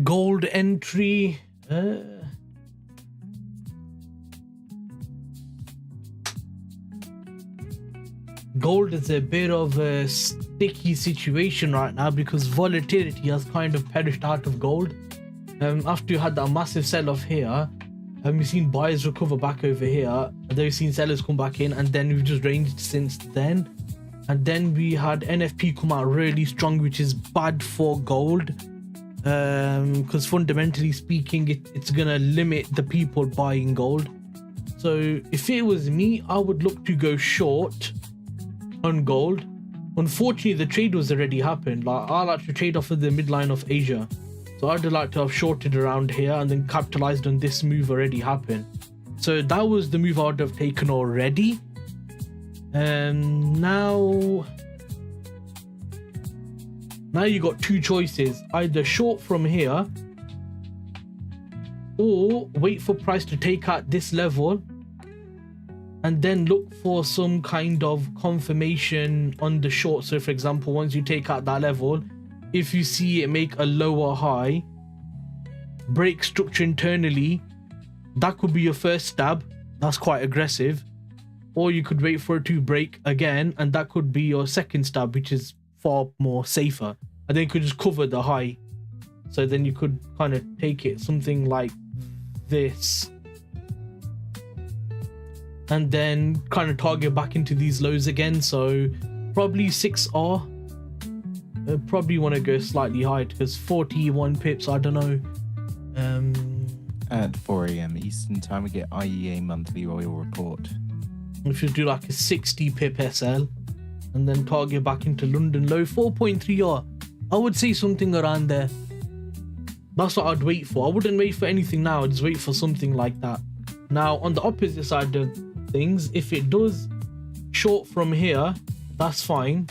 A: Gold entry. Gold is a bit of a sticky situation right now because volatility has kind of perished out of gold. After you had that massive sell-off here, you've seen buyers recover back over here, and then we've seen sellers come back in, and then we've just ranged since then. And then we had NFP come out really strong, which is bad for gold, because fundamentally speaking, it's gonna limit the people buying gold. So if it was me, I would look to go short on gold. Unfortunately, the trade was already happened. Like, I like to trade off of the midline of Asia, so I'd like to have shorted around here and then capitalized on this move already happened. So that was the move I would have taken already. And now you got two choices: either short from here or wait for price to take out this level and then look for some kind of confirmation on the short. So for example, once you take out that level, if you see it make a lower high, break structure internally, that could be your first stab. That's quite aggressive. Or you could wait for it to break again, and that could be your second stab, which is far more safer. And then you could just cover the high. So then you could kind of take it something like this, and then kind of target back into these lows again. So probably 6R. Probably want to go slightly higher because 41 pips, I don't know.
D: At 4 a.m. Eastern time, we get IEA monthly oil report.
A: If you do like a 60 pip SL and then target back into London low 4.3R, I would say something around there. That's what I'd wait for. I wouldn't wait for anything now. I'd just wait for something like that. Now on the opposite side of things, if it does short from here, that's fine.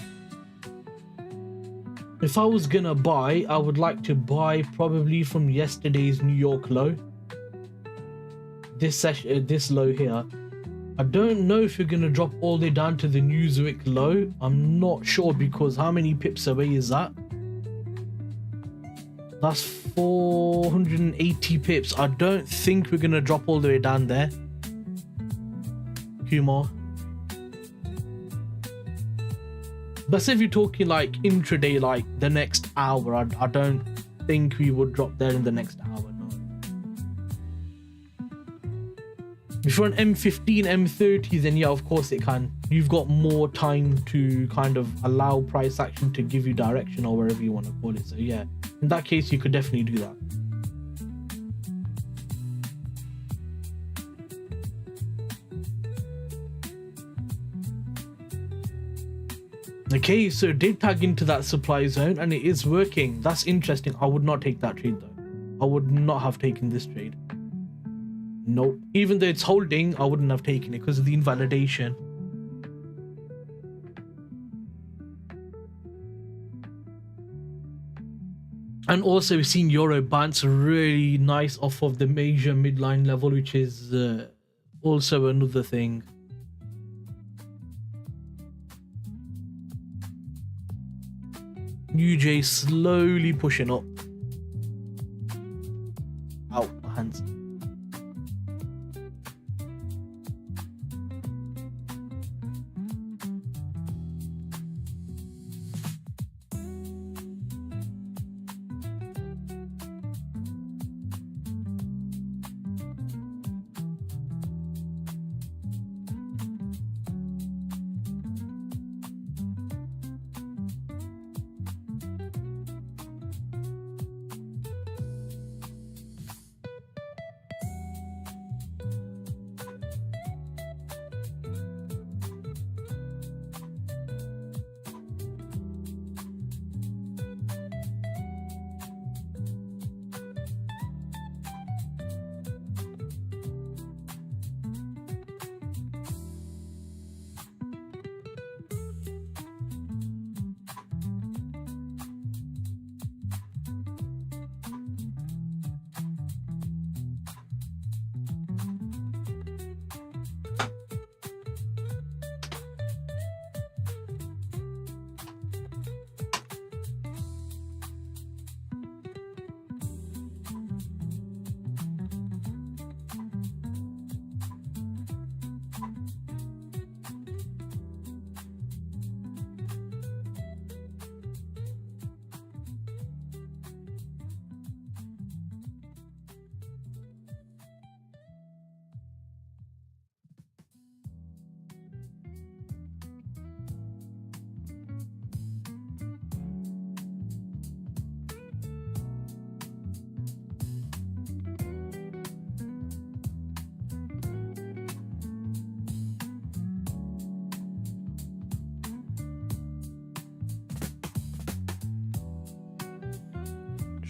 A: If I was gonna buy, I would like to buy probably from yesterday's New York low, this low here. I don't know if you're gonna drop all the way down to the Newsweek low. I'm not sure, because how many pips away is that? That's 480 pips. I don't think we're gonna drop all the way down there. Kumar. But if you're talking like intraday, like the next hour, I don't think we would drop there in the next hour. No. If you're on M15, M30, then yeah, of course it can. You've got more time to kind of allow price action to give you direction, or wherever you want to call it. So yeah, in that case, you could definitely do that. Okay, so did tag into that supply zone and it is working. That's interesting. I would not take that trade though. I would not have taken this trade. Nope. Even though it's holding, I wouldn't have taken it because of the invalidation. And also we've seen Euro bounce really nice off of the major midline level, which is also another thing. UJ slowly pushing up. Ow, my hands.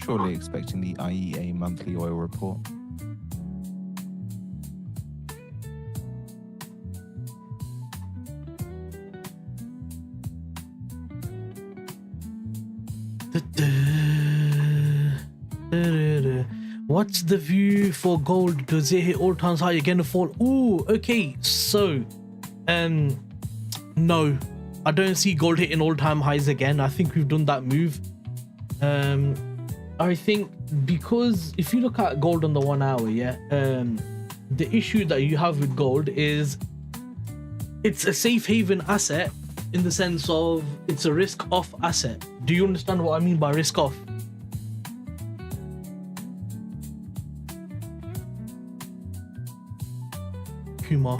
D: Surely expecting the IEA monthly oil report.
A: What's the view for gold? Does it hit all-time high again or fall? Ooh, okay. So, no, I don't see gold hitting all-time highs again. I think we've done that move. I think because if you look at gold on the 1 hour, yeah, the issue that you have with gold is it's a safe haven asset in the sense of it's a risk-off asset. Do you understand what I mean by risk-off? Kumar.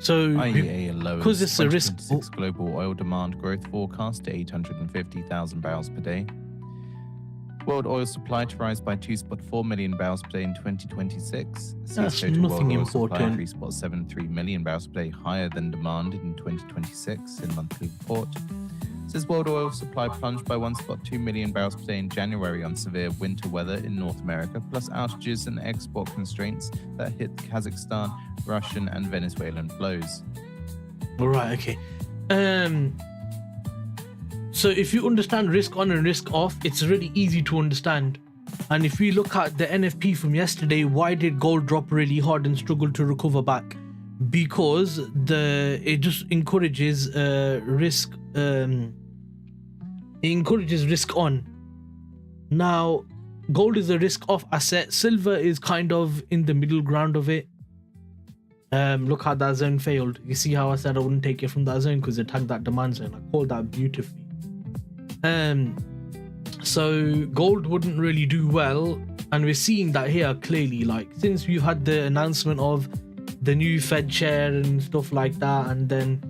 A: So
D: IEA lowers
A: because it's a risk.
D: 2026 global oil demand growth forecast to 850,000 barrels per day. World oil supply to rise by 2.4 million barrels per day in 2026.
A: That's
D: total
A: nothing
D: world oil supply
A: important.
D: 3.73 million barrels per day higher than demand in 2026 in monthly report. Says world oil supply plunged by 1.2 million barrels per day in January on severe winter weather in North America, plus outages and export constraints that hit Kazakhstan, Russian and Venezuelan flows.
A: All right, okay. So if you understand risk on and risk off, it's really easy to understand. And if we look at the NFP from yesterday, why did gold drop really hard and struggle to recover back? Because it just encourages risk. It encourages risk on. Now, gold is a risk off asset. Silver is kind of in the middle ground of it. Look how that zone failed. You see how I said I wouldn't take it from that zone because it tagged that demand zone. I called that beautifully. So gold wouldn't really do well, and we're seeing that here clearly. Like since we've had the announcement of the new Fed chair and stuff like that, and then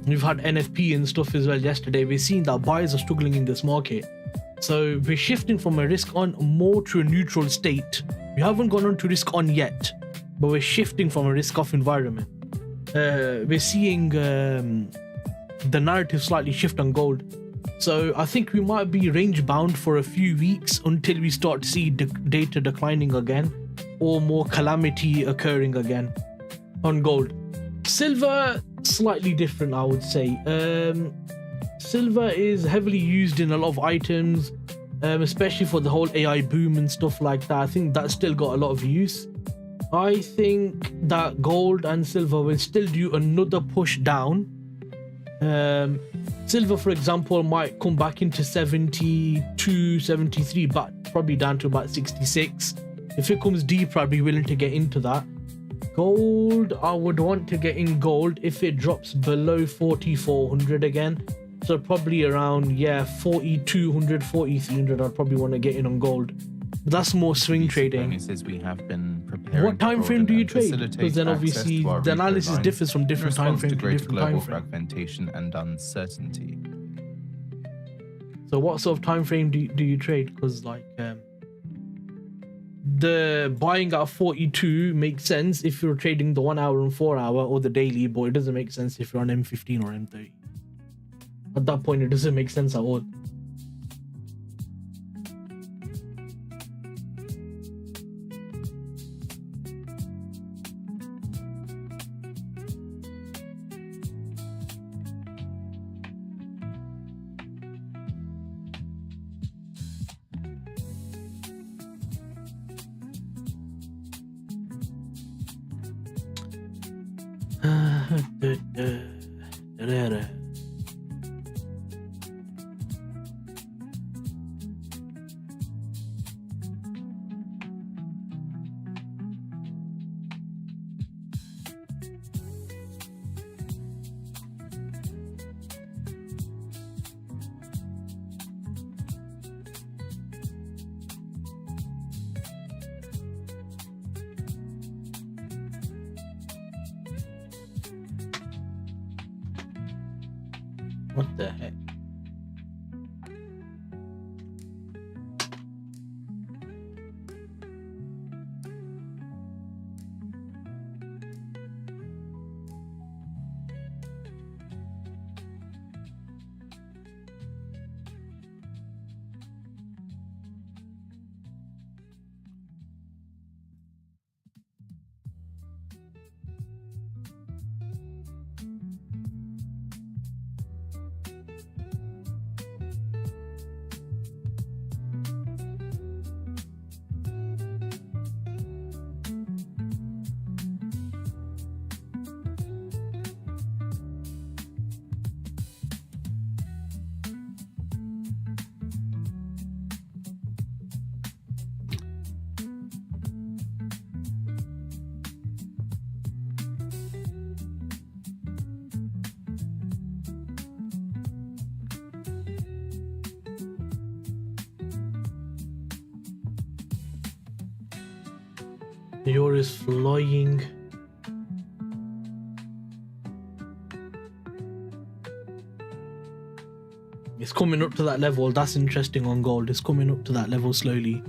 A: we've had NFP and stuff as well yesterday, we're seeing that buyers are struggling in this market. So we're shifting from a risk on more to a neutral state. We haven't gone on to risk on yet, but we're shifting from a risk off environment. We're seeing the narrative slightly shift on gold. So I think we might be range bound for a few weeks until we start to see data declining again or more calamity occurring again on gold. Silver, slightly different, I would say. Silver is heavily used in a lot of items, especially for the whole AI boom and stuff like that. I think that's still got a lot of use. I think that gold and silver will still do another push down. Silver, for example, might come back into 72, 73, but probably down to about 66. If it comes deeper, I'd be willing to get into that. Gold, I would want to get in gold if it drops below 4,400 again. So probably around, 4,200, 4,300, I'd probably want to get in on gold. But that's more swing trading.
D: We have been preparing.
A: What time frame do you trade? Because then obviously the analysis differs from different time frame to different time frame.
D: Fragmentation and uncertainty.
A: So what sort of time frame do you trade? Because like the buying at 42 makes sense if you're trading the 1 hour and 4 hour or the daily, but it doesn't make sense if you're on M15 or M30. At that point, it doesn't make sense at all. What the heck? The euro is flying. It's coming up to that level. That's interesting on gold. It's coming up to that level slowly.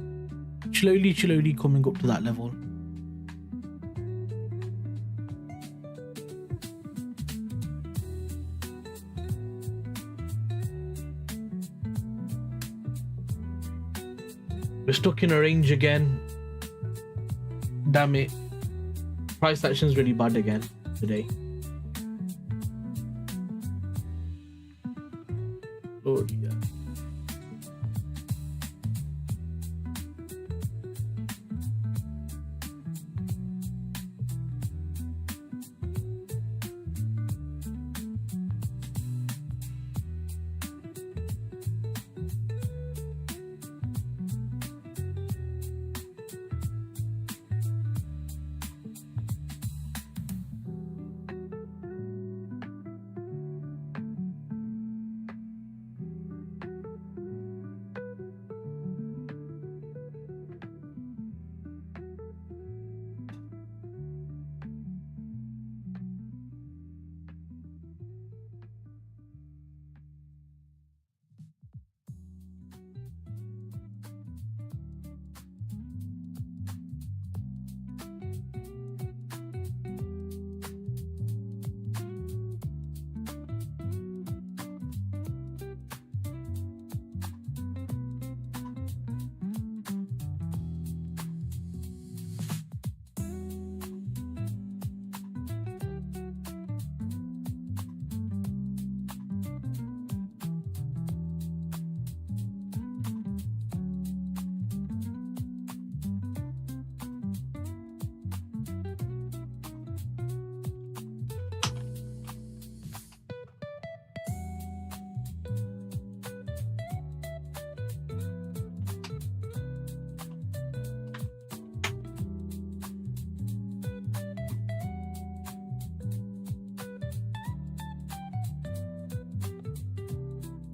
A: Slowly coming up to that level. We're stuck in a range again. Damn it. Price action's really bad again today. Lord, yeah.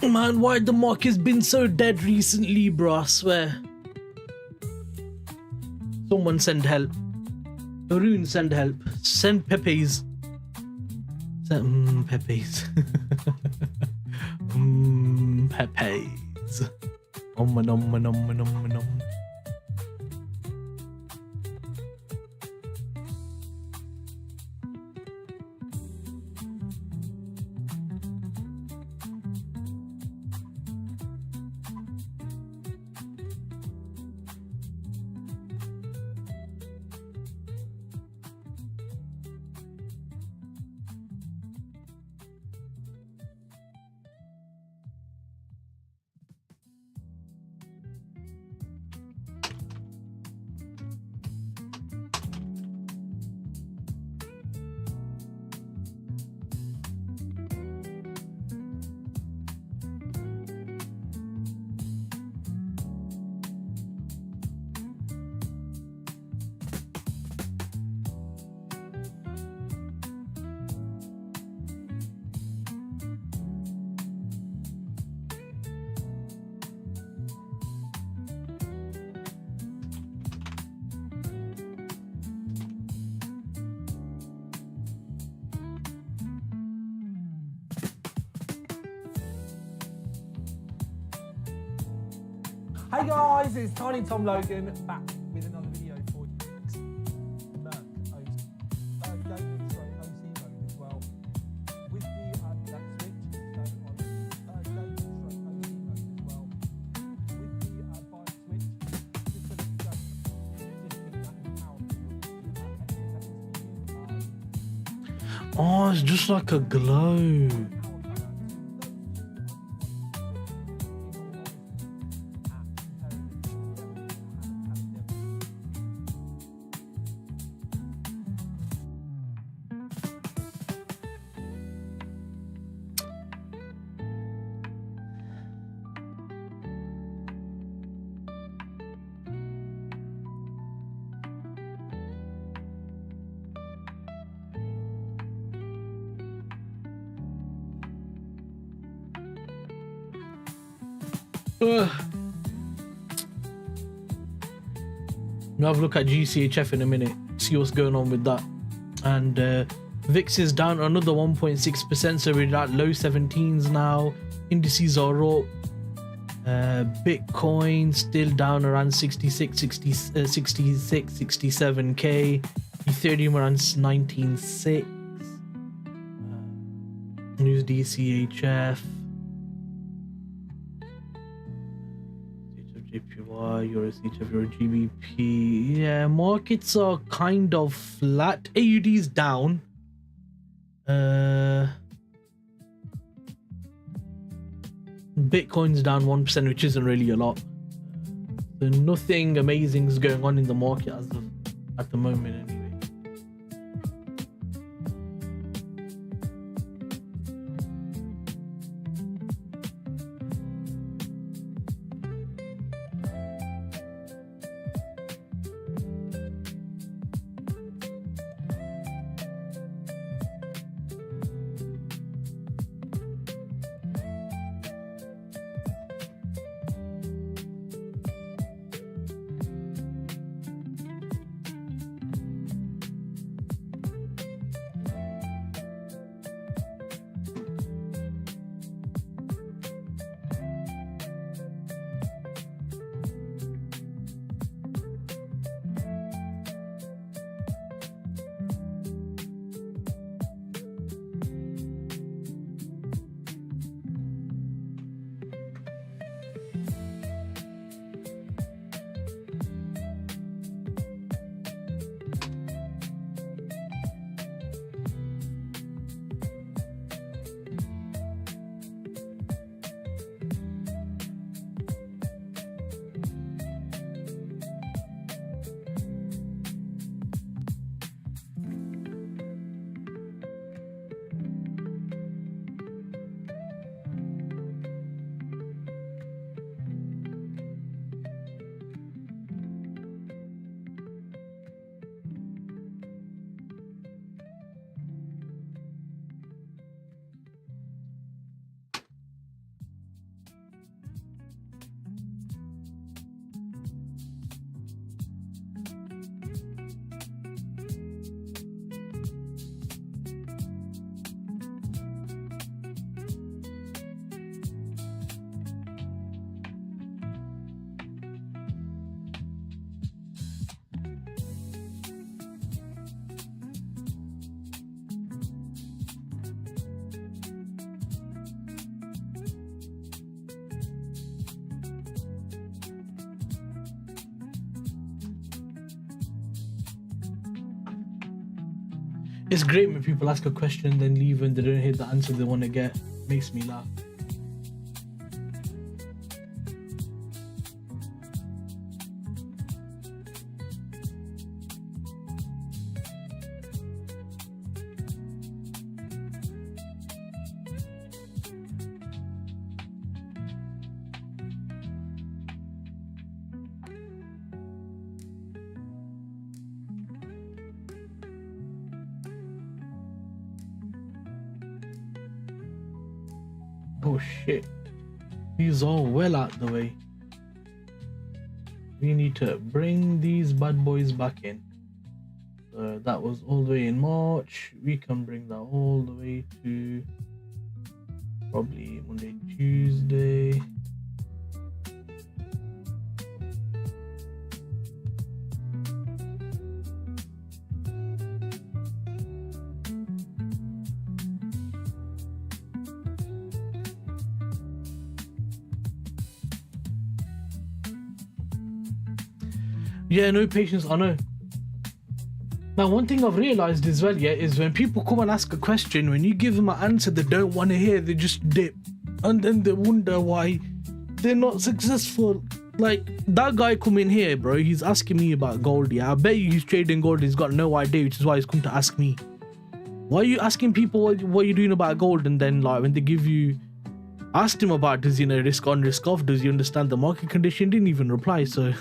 A: Man, why the market's been so dead recently, bro? I swear. Someone send help. Arun, send help. Send Pepe's. Send Pepe's. Pepe's. Nom.
E: Hey guys, it's Tiny Tom Logan back with another video for Merc gaming OC mode as well. With the that switch, so on gaming OC mode as well. With the buy switch, just so that you don't just think that is powerful.
A: Oh, it's just like a glow. We'll have a look at GCHF in a minute, see what's going on with that. And VIX is down another 1.6%, so we're at low 17s now. Indices are up. Bitcoin still down around 67k. Ethereum around 19.6. USD CHF. GBPJPY, eurusd, Euro GBP. Yeah, markets are kind of flat. AUD is down. Bitcoin's down 1%, which isn't really a lot. So nothing amazing is going on in the market as of at the moment anyway. It's great when people ask a question then leave and they don't hear the answer they want to get. Makes me laugh. Oh shit, these are well out the way. We need to bring these bad boys back in. So that was all the way in March. We can bring that all the way to probably Monday, Tuesday. Yeah, no patience, I know. Now, one thing I've realized as well, yeah, is when people come and ask a question, when you give them an answer they don't want to hear, they just dip. And then they wonder why they're not successful. Like, that guy come in here, bro, he's asking me about gold, yeah. I bet you he's trading gold, he's got no idea, which is why he's come to ask me. Why are you asking people what you're doing about gold? And then, like, when they give you... Asked him about, does he know risk on, risk off? Does he understand the market condition? Didn't even reply, so...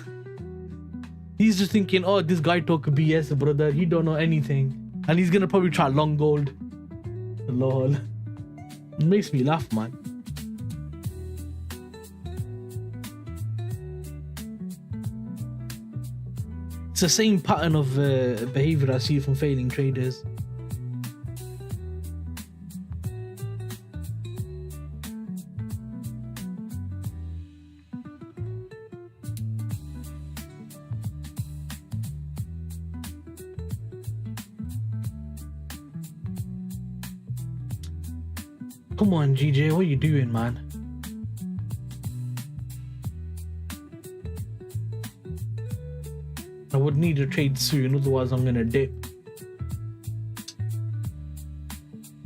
A: He's just thinking, oh, this guy talk BS, brother. He don't know anything. And he's going to probably try long gold. Lol. It makes me laugh, man. It's the same pattern of behavior I see from failing traders. Come on, GJ, what are you doing, man? I would need a trade soon, otherwise I'm gonna dip.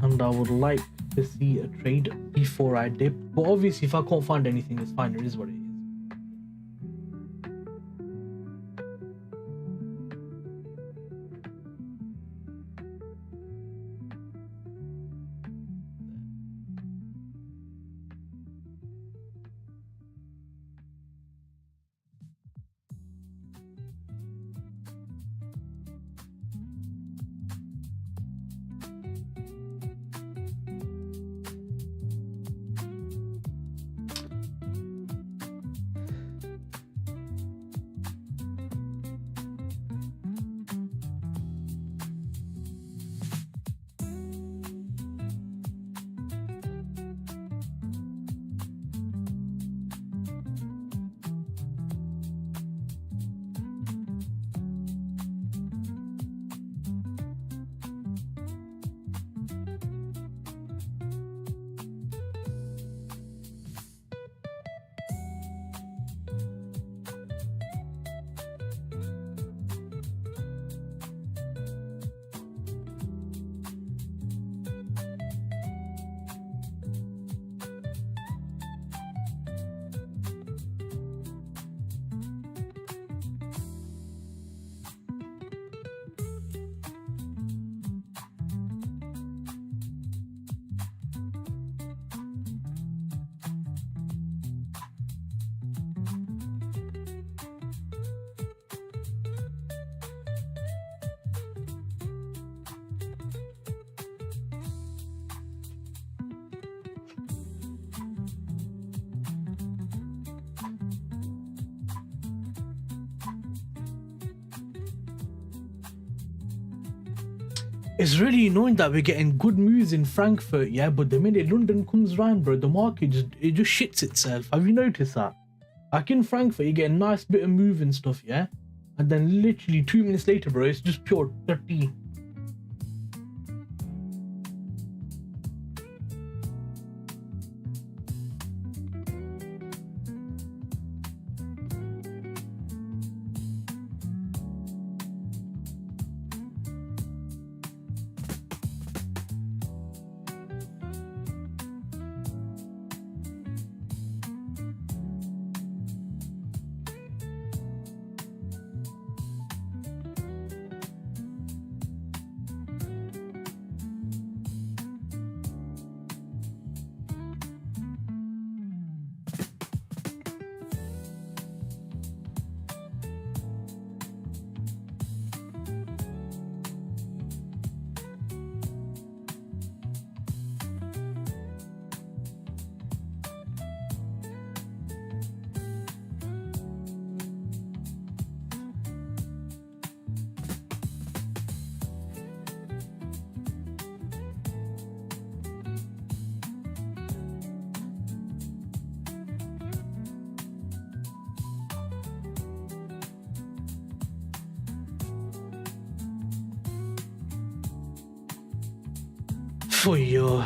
A: And I would like to see a trade before I dip. But obviously, if I can't find anything, it's fine. It is what it is. It's really annoying that we're getting good moves in Frankfurt, yeah, but the minute London comes round, bro, the market it just shits itself. Have you noticed that? Like in Frankfurt, you get a nice bit of move and stuff, yeah? And then literally 2 minutes later, bro, it's just pure 30. For you.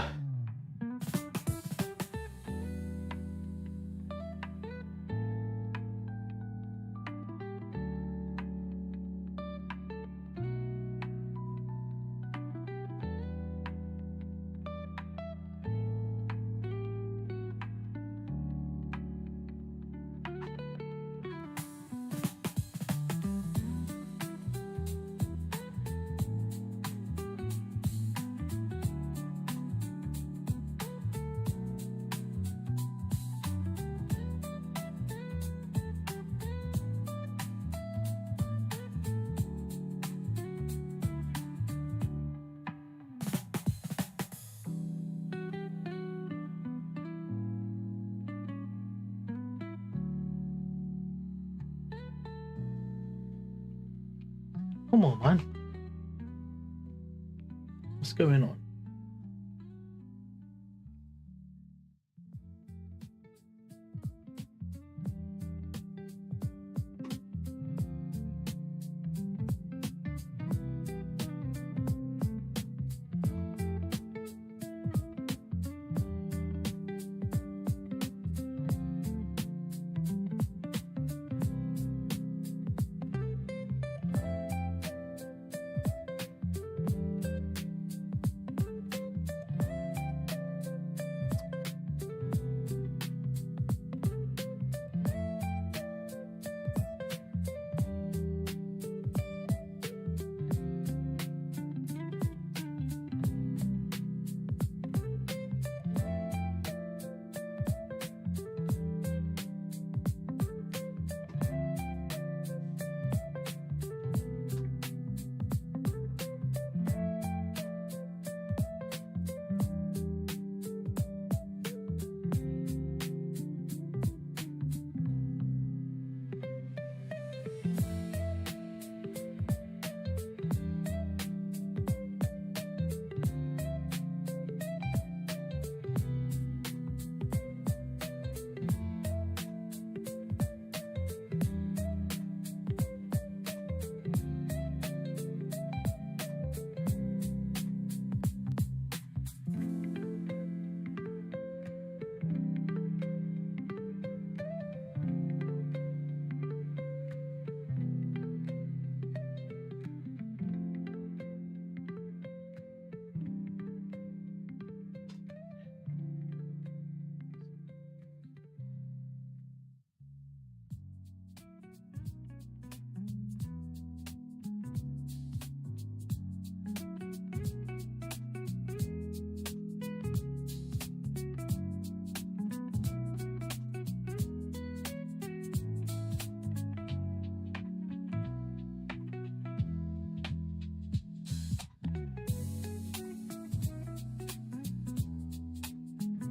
A: Come on, man. What's going on?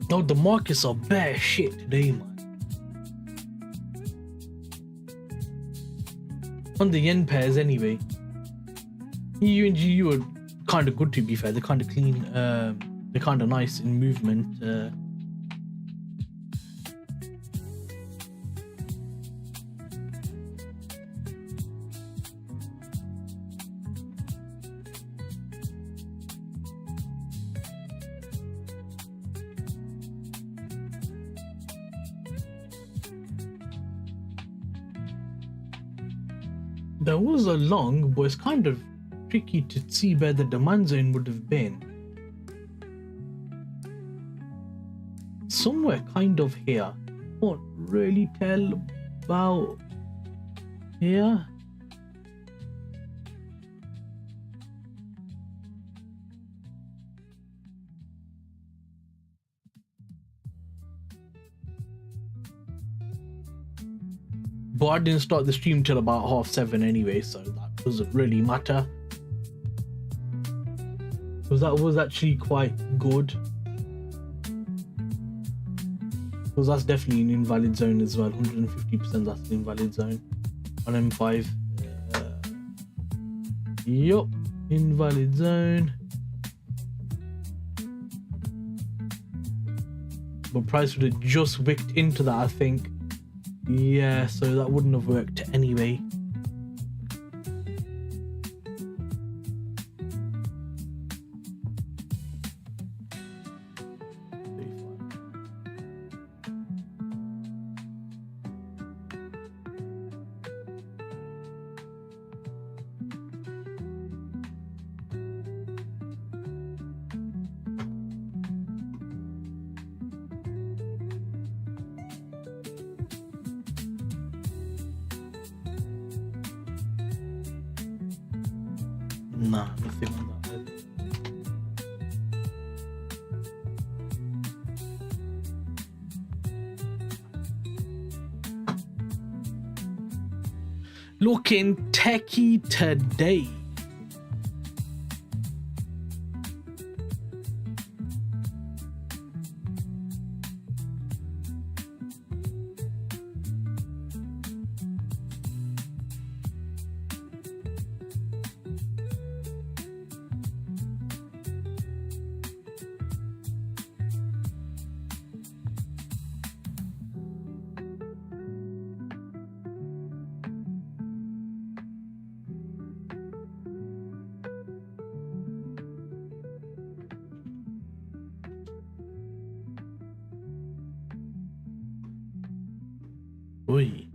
A: No, the markets are bare shit today, man. On the yen pairs, anyway. EU and GU are kind of good, to be fair. They're kind of clean. They're kind of nice in movement. There was a long, but it's kind of tricky to see where the demand zone would have been. Somewhere kind of here. Can't really tell about here. But I didn't start the stream till about 7:30 anyway, so that doesn't really matter. Because that was actually quite good. Because that's definitely an invalid zone as well. 150% that's an invalid zone on M5. Yup, invalid zone. But price would have just wicked into that, I think. Yeah, so that wouldn't have worked anyway. Nah, nothing on that. Looking techie today. Oi.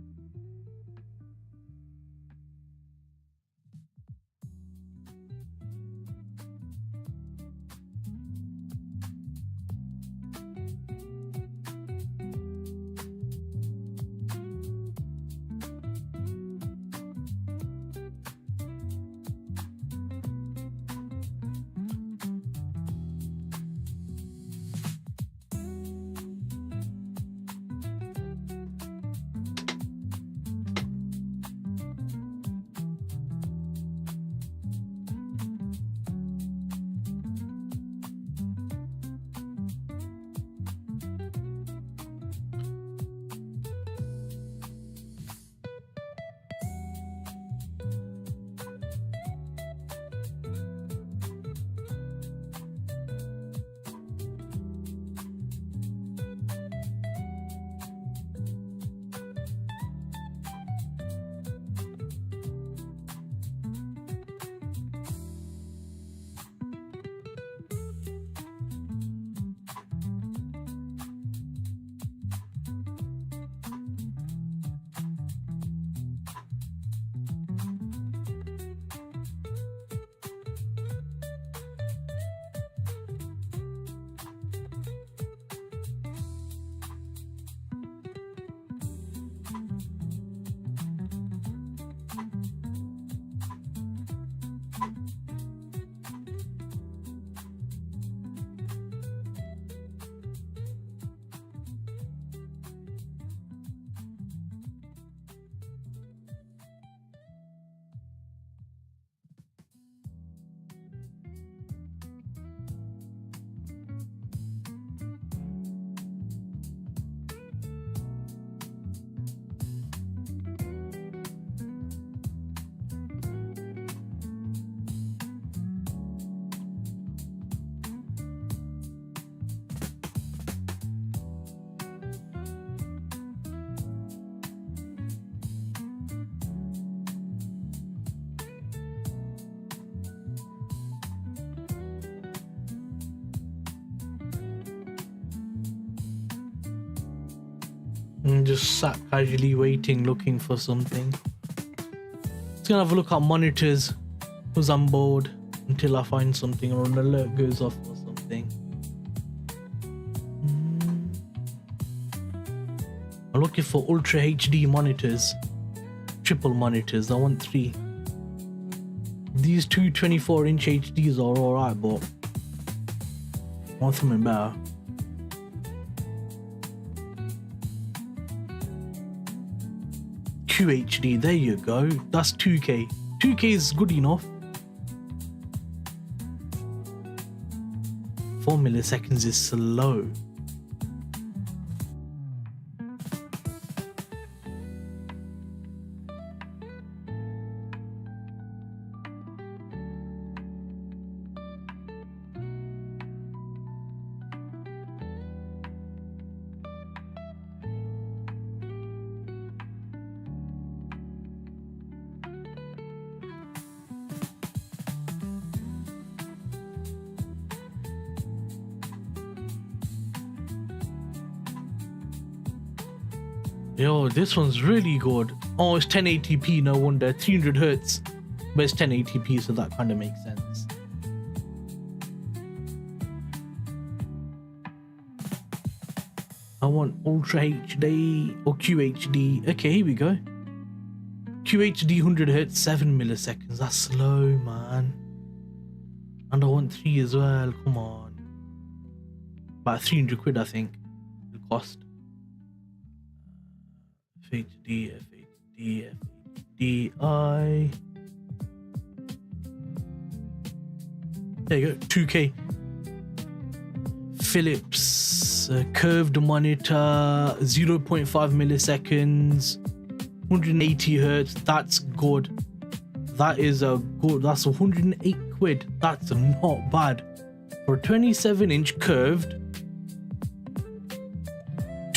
A: Just sat casually waiting, looking for something. Just gonna have a look at monitors because I'm bored until I find something or an alert goes off or something. I'm looking for Ultra HD monitors, triple monitors. I want 3. These two 24-inch HDs are alright, but I want something better. QHD, there you go. That's 2K. 2K is good enough. 4 milliseconds is slow. Yo, this one's really good. Oh, it's 1080p, no wonder. 300 hertz, but it's 1080p, so that kind of makes sense. I want Ultra HD or QHD. Okay, here we go. QHD 100 hertz, 7 milliseconds. That's slow, man. And I want 3 as well. Come on. About 300 quid, I think, it'll cost. FHD, FHD, FHDI. There you go, 2K. Philips curved monitor, 0.5 milliseconds, 180 hertz. That's good. That is a good. That's 108 quid. That's not bad for a 27-inch curved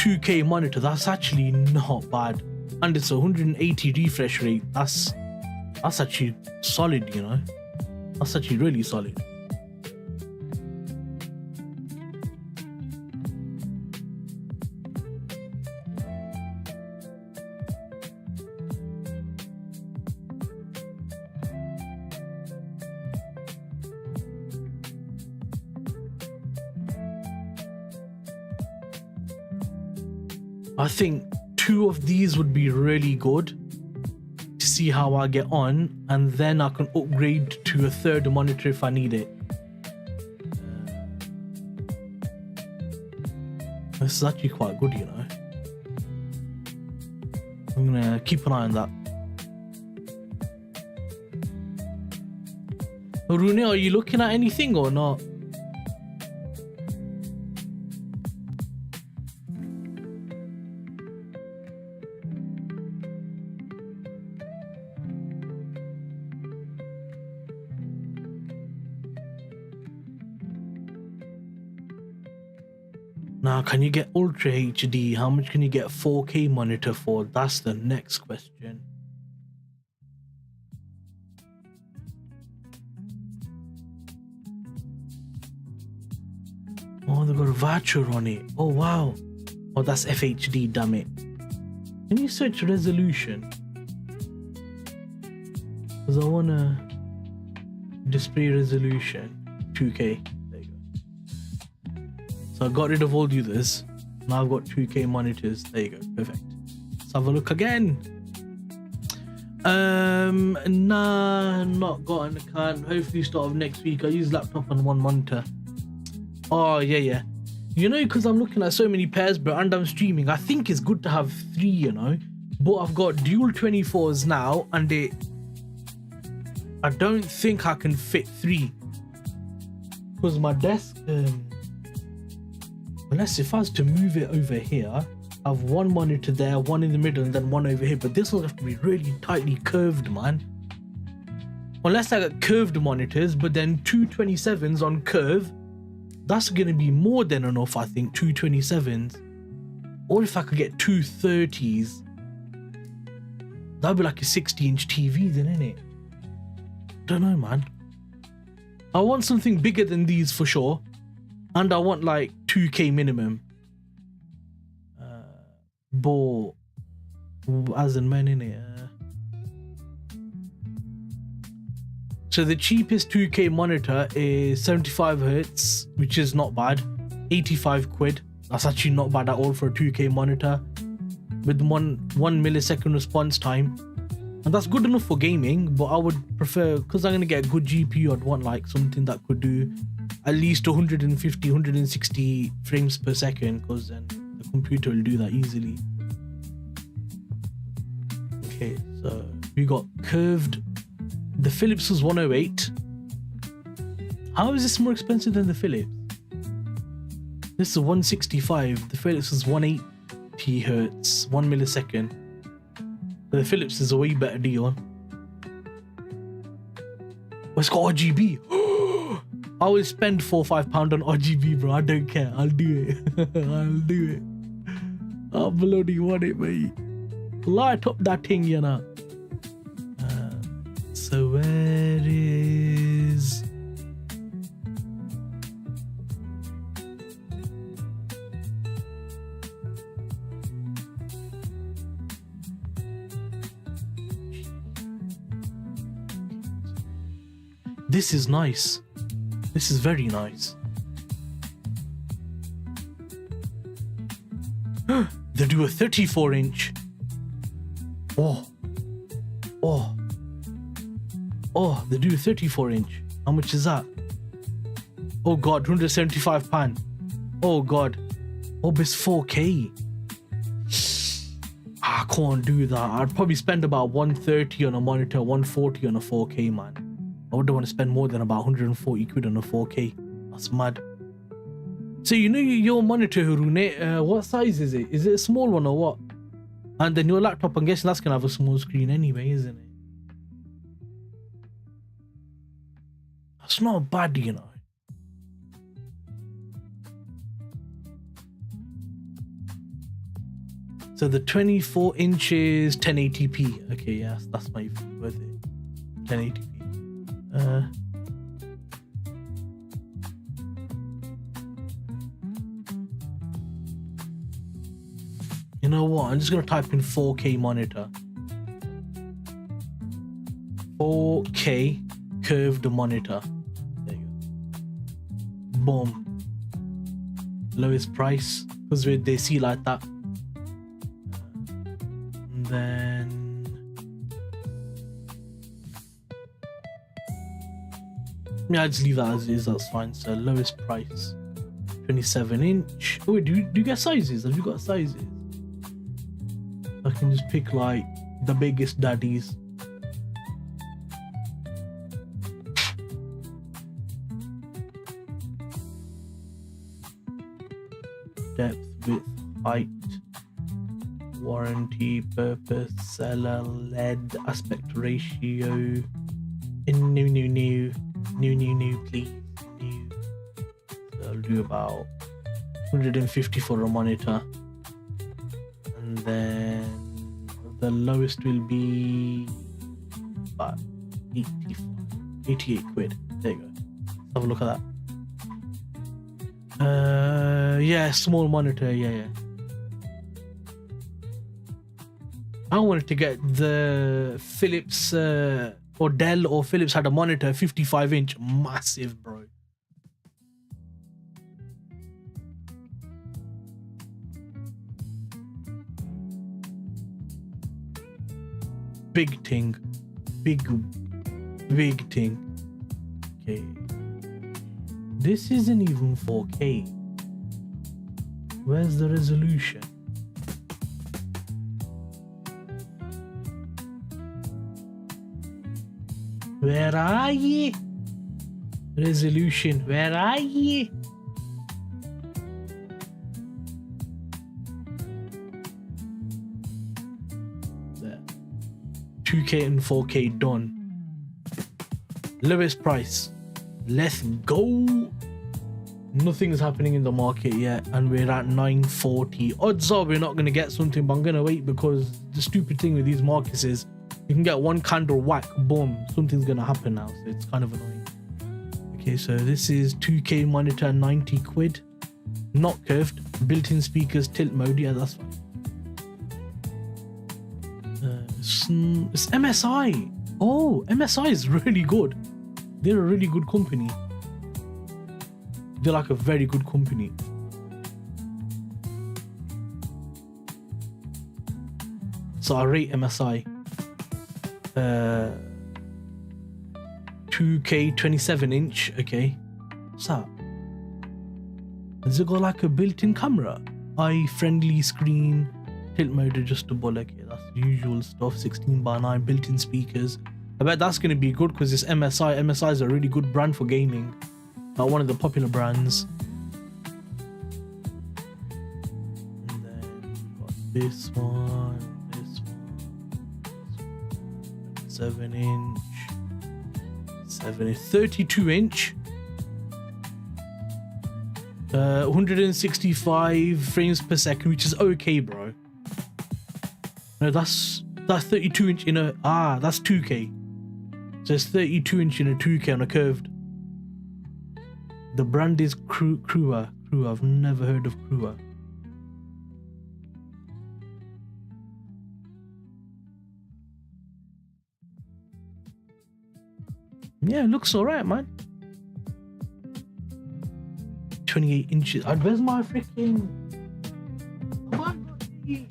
A: 2K monitor. That's actually not bad, and it's 180 refresh rate. That's actually solid, you know. That's actually really solid. I think 2 of these would be really good to see how I get on, and then I can upgrade to a 3rd monitor if I need it. This is actually quite good, you know. I'm gonna keep an eye on that. Rune, are you looking at anything or not? Now, can you get Ultra HD? How much can you get 4K monitor for? That's the next question. Oh, they've got a voucher on it. Oh, wow. Oh, that's FHD, damn it. Can you search resolution? Because I want to display resolution 2K. There you go. So I got rid of all the others. Now I've got 2K monitors. There you go. Perfect. Let's have a look again. Nah, not got an account. Hopefully start of next week. I use laptop and 1 monitor. Oh, yeah. You know, because I'm looking at so many pairs, bro, and I'm streaming, I think it's good to have 3, you know. But I've got dual 24s now, and I don't think I can fit 3. Because my desk, unless if I was to move it over here, I have 1 monitor there, 1 in the middle, and then 1 over here. But this will have to be really tightly curved, man. Unless I got curved monitors, but then 2 27s on curve, that's going to be more than enough, I think, 2 27s. Or if I could get 2 30s, that'd be like a 60-inch TV then, innit? Don't know, man. I want something bigger than these for sure. And I want like 2K minimum. But as in men, innit? So the cheapest 2K monitor is 75 Hz, which is not bad. 85 quid. That's actually not bad at all for a 2K monitor. With 1 millisecond response time. And that's good enough for gaming, but I would prefer, because I'm going to get a good GPU, I'd want like something that could do at least 150, 160 frames per second, because then the computer will do that easily. Okay, so we got curved. The Philips was 108. How is this more expensive than the Philips? This is 165. The Philips is 180 Hertz, 1 millisecond. The Philips is a way better deal. Oh, it's got RGB. I will spend £4 or £5 on RGB, bro. I don't care. I'll do it. I'll do it. I bloody want it, mate. Light up that thing, you know. So where is... This is nice. This is very nice. They do a 34-inch. Oh, they do a 34-inch. How much is that? Oh god, £175. Oh god. Oh, but it's 4K. I can't do that. I'd probably spend about 130 on a monitor, 140 on a 4K, man. I wouldn't want to spend more than about 140 quid on a 4K. That's mad. So you know your monitor, Rune, what size is it? Is it a small one or what? And then your laptop, I'm guessing that's going to have a small screen anyway, isn't it? That's not bad, you know. So the 24 inches 1080p. Okay, yes, that's my worth it. 1080p. You know what? I'm just gonna type in 4K monitor. 4K curved monitor. There you go. Boom. Lowest price, because they see like that. then yeah, I'll just leave that as is. That's fine. So lowest price, 27-inch. Oh wait, do you get sizes? Have you got sizes? I can just pick like the biggest daddies. Depth, width, height, warranty, purpose, seller, lead, aspect ratio. New, please. New. So I'll do about 150 for a monitor. And then the lowest will be about 88 quid. There you go. Let's have a look at that. Yeah, small monitor. Yeah. I wanted to get the Philips or Dell or Philips had a monitor, 55-inch, massive, bro. Big thing. Big thing. Okay. This isn't even 4K. Where's the resolution? Where are ye? Resolution, where are ye? There. 2K and 4K done. Lowest price. Let's go. Nothing's happening in the market yet, and we're at 940. Odds are we're not going to get something, but I'm going to wait because the stupid thing with these markets is you can get one candle whack, boom, something's going to happen now. So it's kind of annoying. Okay, so this is 2K monitor, 90 quid. Not curved, built-in speakers, tilt mode. Yeah, that's fine. It's MSI. Oh, MSI is really good. They're a really good company. They're like a very good company. So I rate MSI. 2K 27-inch. Okay. What's that? Has it got like a built-in camera? Eye-friendly screen, tilt mode adjustable. Okay, that's the usual stuff. 16:9 built-in speakers. I bet that's going to be good because it's MSI. MSI is a really good brand for gaming. One of the popular brands. And then we've got this one, 7-inch, 32-inch, 165 frames per second, which is okay, bro. No, that's 32-inch in a that's 2K. So it's 32-inch in a 2K on a curved. The brand is Crewer. I've never heard of Crewer. Yeah, it looks alright, man. 28 inches. Where's my freaking... Have I got the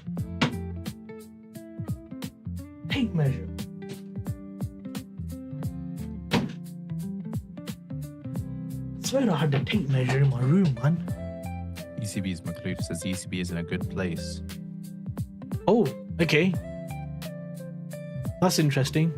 A: tape measure? I swear I had the tape measure in my room, man.
D: ECB's McLuth says ECB is in a good place.
A: Oh, okay. That's interesting.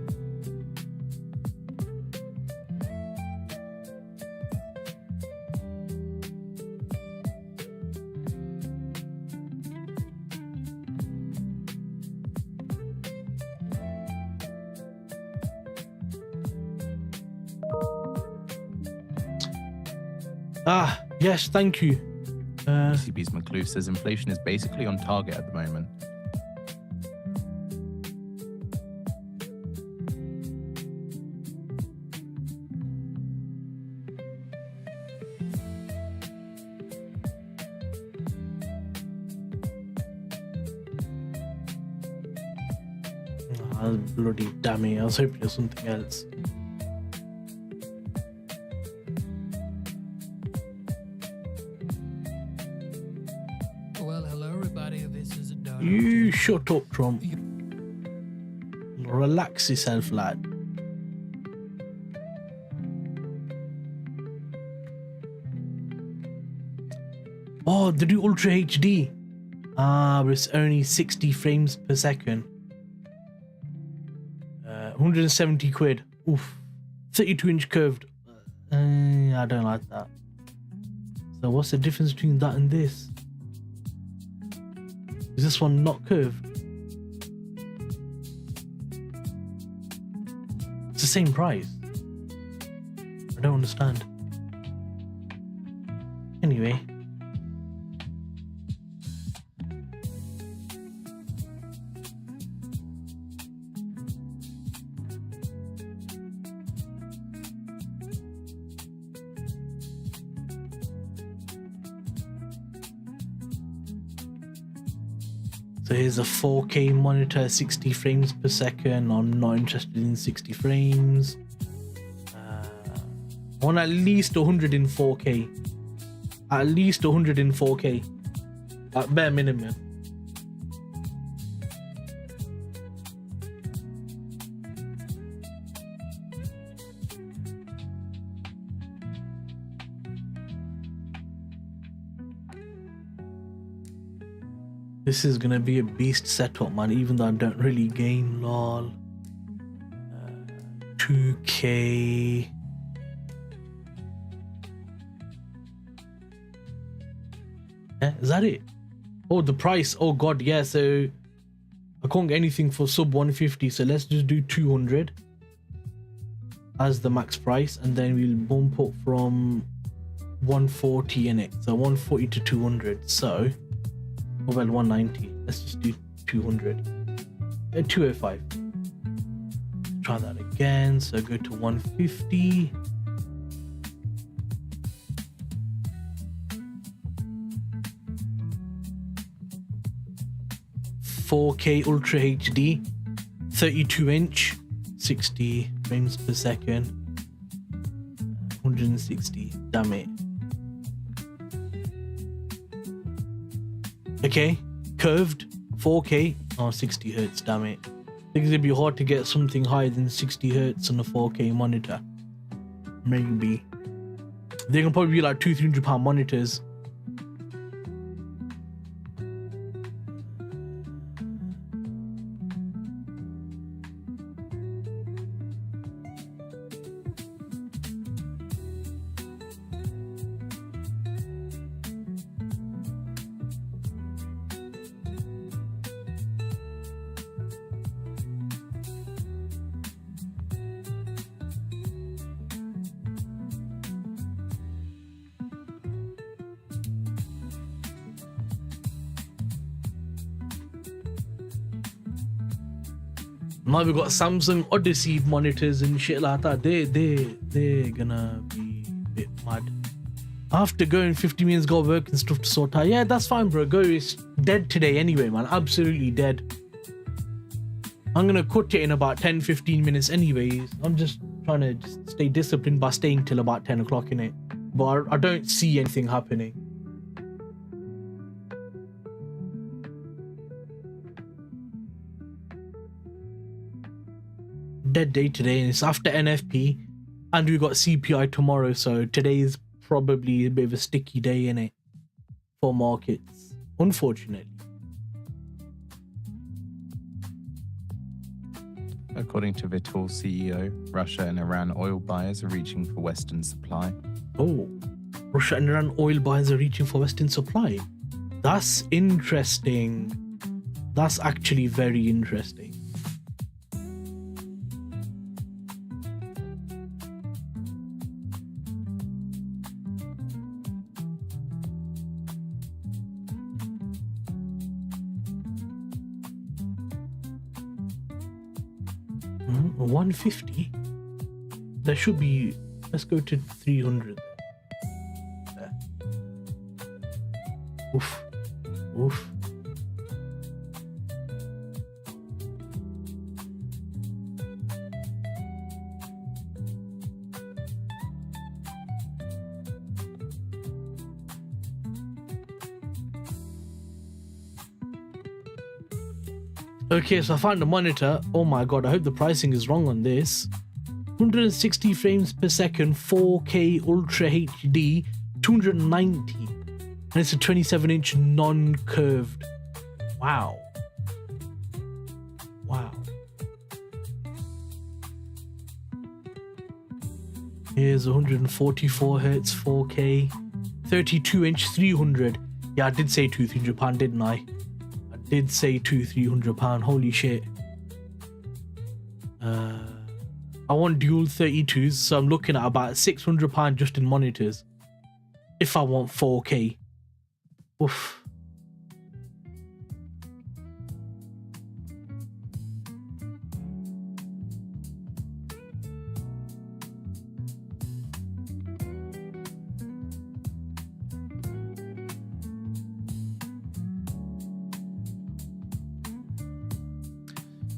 A: Yes, thank you.
D: ECB's McLuth says inflation is basically on target at the moment.
A: Bloody damn it, I was hoping it was something else.
C: Well, hello everybody, this is Donald.
A: You shut up, Trump. Relax yourself, lad. Oh, they do Ultra HD. But it's only 60 frames per second. 170 quid. Oof. 32-inch curved. I don't like that. So what's the difference between that and this? Is this one not curved? It's the same price. I don't understand. Anyway. So here's a 4K monitor, 60 frames per second. I'm not interested in 60 frames. I want at least 100 in 4K. At least 100 in 4K. At bare minimum. This is gonna be a beast setup, man, even though I don't really game, lol. 2K. Yeah, is that it? Oh, the price. Oh god, yeah, so I can't get anything for sub 150, so let's just do 200 as the max price, and then we'll bump up from 140 in it. So 140 to 200. So well, 190. Let's just do 200. 205. Try that again. So go to 150. "4K Ultra HD, 32-inch, 60 frames per second, 160. Damn it. Okay, curved 4K. Oh, 60 hertz. Damn it. I think it'd be hard to get something higher than 60 hertz on a 4K monitor. Maybe they can probably be like £200-300 monitors. Now we've got Samsung Odyssey monitors and shit like that. They're gonna be a bit mad. After going 50 minutes, got work and stuff to sort out. Yeah, that's fine, bro. Go. It's dead today anyway, man. Absolutely dead. I'm gonna cut it in about 10-15 minutes anyways. I'm just trying to just stay disciplined by staying till about 10 o'clock in it. But I don't see anything happening. Dead day today, and it's after NFP, and we got CPI tomorrow, so today is probably a bit of a sticky day in it for markets, unfortunately.
D: According to Vitol CEO, Russia and Iran oil buyers are reaching for Western supply.
A: Oh, Russia and Iran oil buyers are reaching for Western supply. That's interesting. That's actually very interesting. Hmm, 150. There should be. Let's go to 300. There. Oof. Oof. Okay, so I found a monitor. Oh my god, I hope the pricing is wrong on this. 160 frames per second, 4K Ultra HD, 290. And it's a 27-inch non-curved. Wow. Wow. Here's 144 hertz 4K, 32-inch 300. Yeah, I did say £200, didn't I? I did say £300. Holy shit. I want dual 32s, so I'm looking at about £600 just in monitors. If I want 4K. Oof.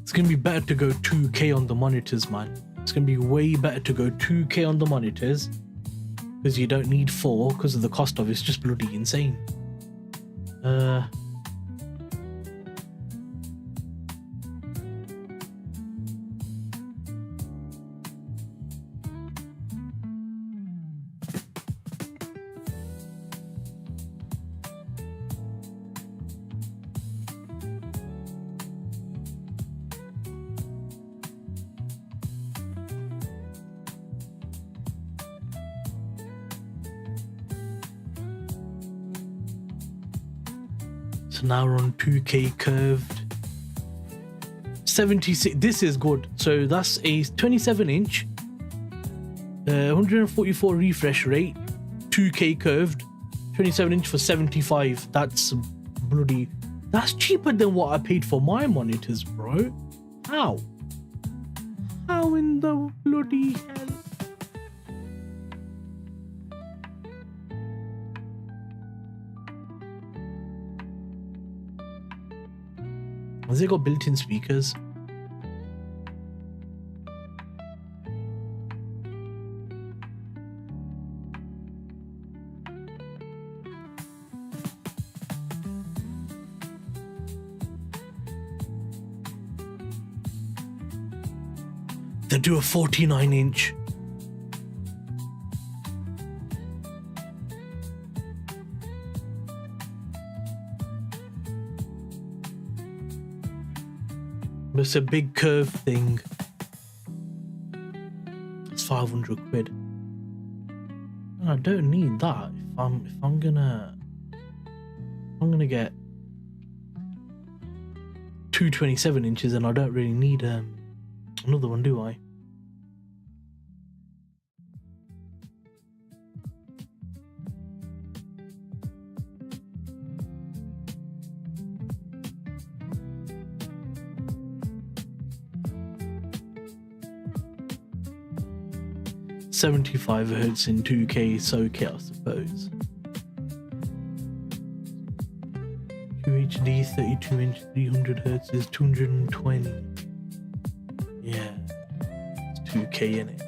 A: It's gonna be better to go 2K on the monitors, man. It's gonna be way better to go 2K on the monitors because you don't need 4 because of the cost of it's just bloody insane. So now we're on 2K curved. 76. This is good. So that's a 27-inch, 144 refresh rate, 2K curved, 27-inch for 75. That's bloody. That's cheaper than what I paid for my monitors, bro. How? How in the bloody hell? Has it got built-in speakers? They do a 49-inch. It's a big curve thing. It's 500 quid. And I don't need that if I'm gonna get two 27 inches, and I don't really need another one, do I? .75 hertz in 2K is okay, I suppose. QHD 32-inch 300 hertz is 220. Yeah, it's 2K in it.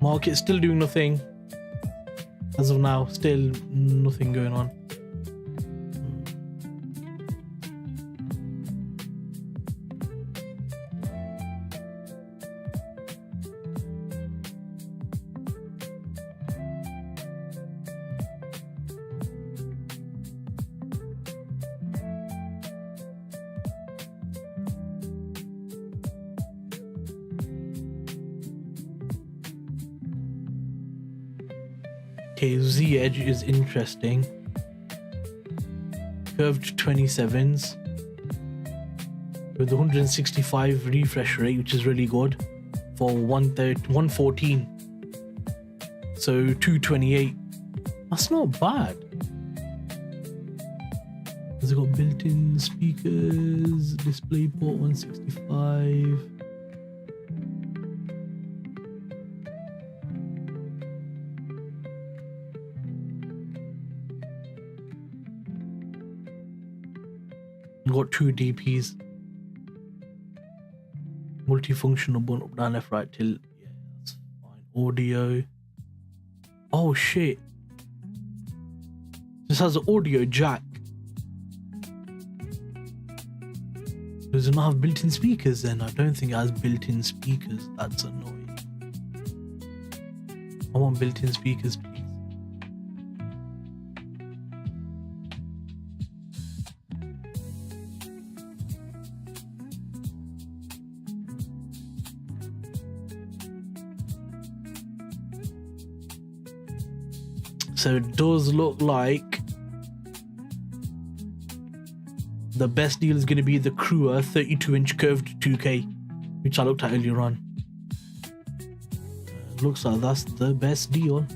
A: Market still doing nothing as of now. Still nothing going on. Okay, Z edge is interesting. Curved 27s with 165 refresh rate, which is really good for 114. So 228. That's not bad. Has it got built-in speakers? Display port 165. Got 2 DPs, multifunctional button up, down, left, right, tilt. Yeah, that's fine. Audio. Oh shit! This has an audio jack Does it not have built-in speakers then? I don't think it has built-in speakers. That's annoying. I want built-in speakers, please. So it does look like the best deal is going to be the Crewer 32-inch curved 2K, which I looked at earlier on. Looks like that's the best deal.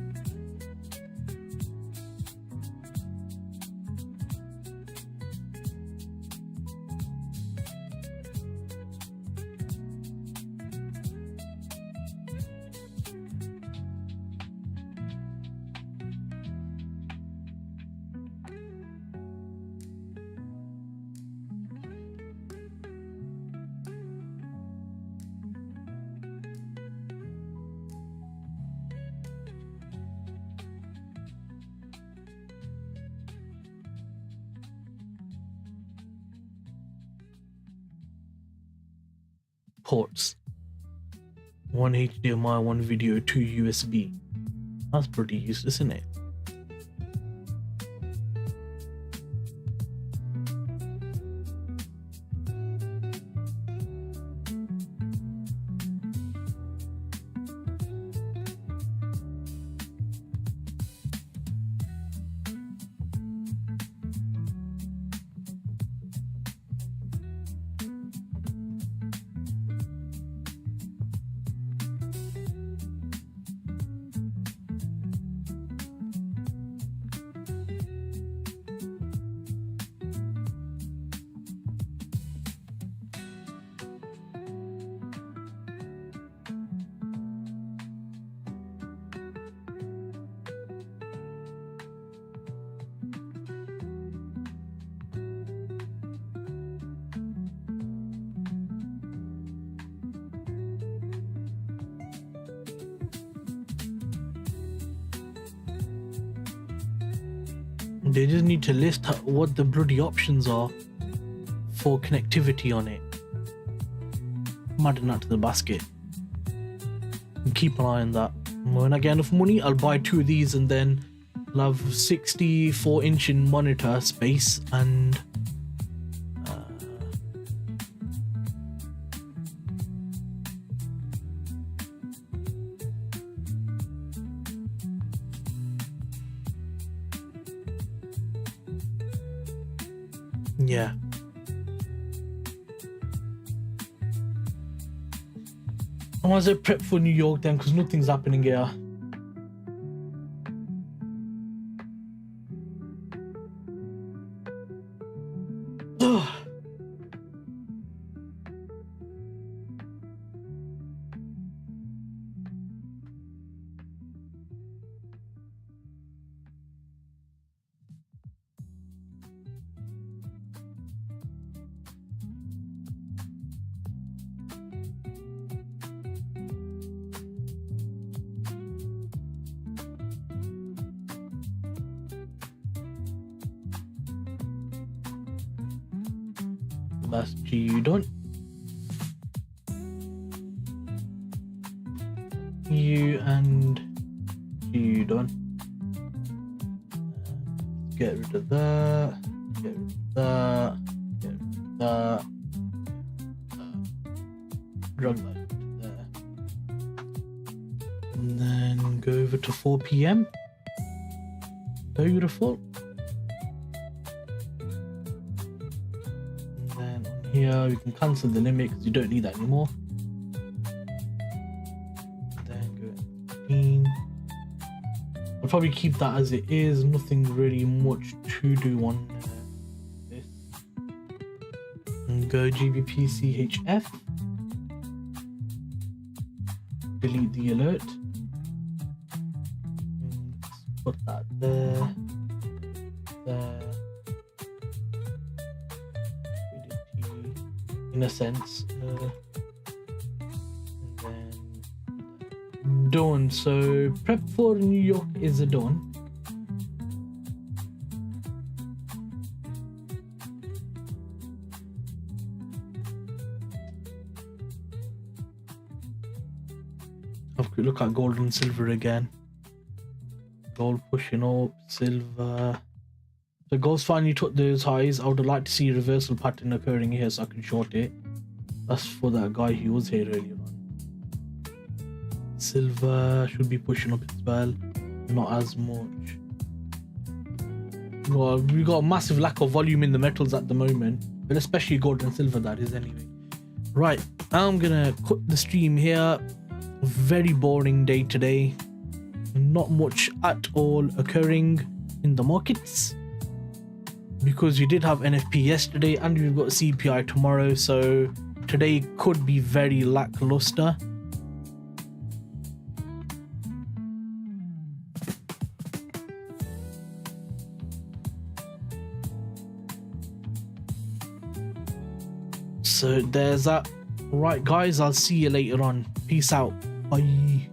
A: Ports, 1 HDMI, 1 video, 2 USB. That's pretty useless, isn't it? They just need to list what the bloody options are for connectivity on it. I'm adding that to the basket. And keep an eye on that. When I get enough money, I'll buy 2 of these and then I'll have 64-inch in monitor space and yeah. I want to prep for New York then, because nothing's happening here. That's GU done. U and GU done. Get rid of that. Get rid of that. Get rid of that. Drag that there. And then go over to 4 PM. Beautiful. Here we can cancel the limit because you don't need that anymore. Then go 15. I'll probably keep that as it is. Nothing really much to do on this. And go gbpchf. Delete the alert. And put that there. There. In a sense, and then done. So prep for New York is done. Have a quick look at gold and silver again. Gold pushing up, silver. So gold's finally took those highs. I would like to see a reversal pattern occurring here so I can short it. That's for that guy who was here earlier on. Silver should be pushing up as well. Not as much. Well, we got a massive lack of volume in the metals at the moment, but especially gold and silver, that is anyway. Right, I'm gonna cut the stream here. Very boring day today. Not much at all occurring in the markets because we did have NFP yesterday and we've got CPI tomorrow, so today could be very lackluster. So there's that. Right guys, I'll see you later on. Peace out. Bye.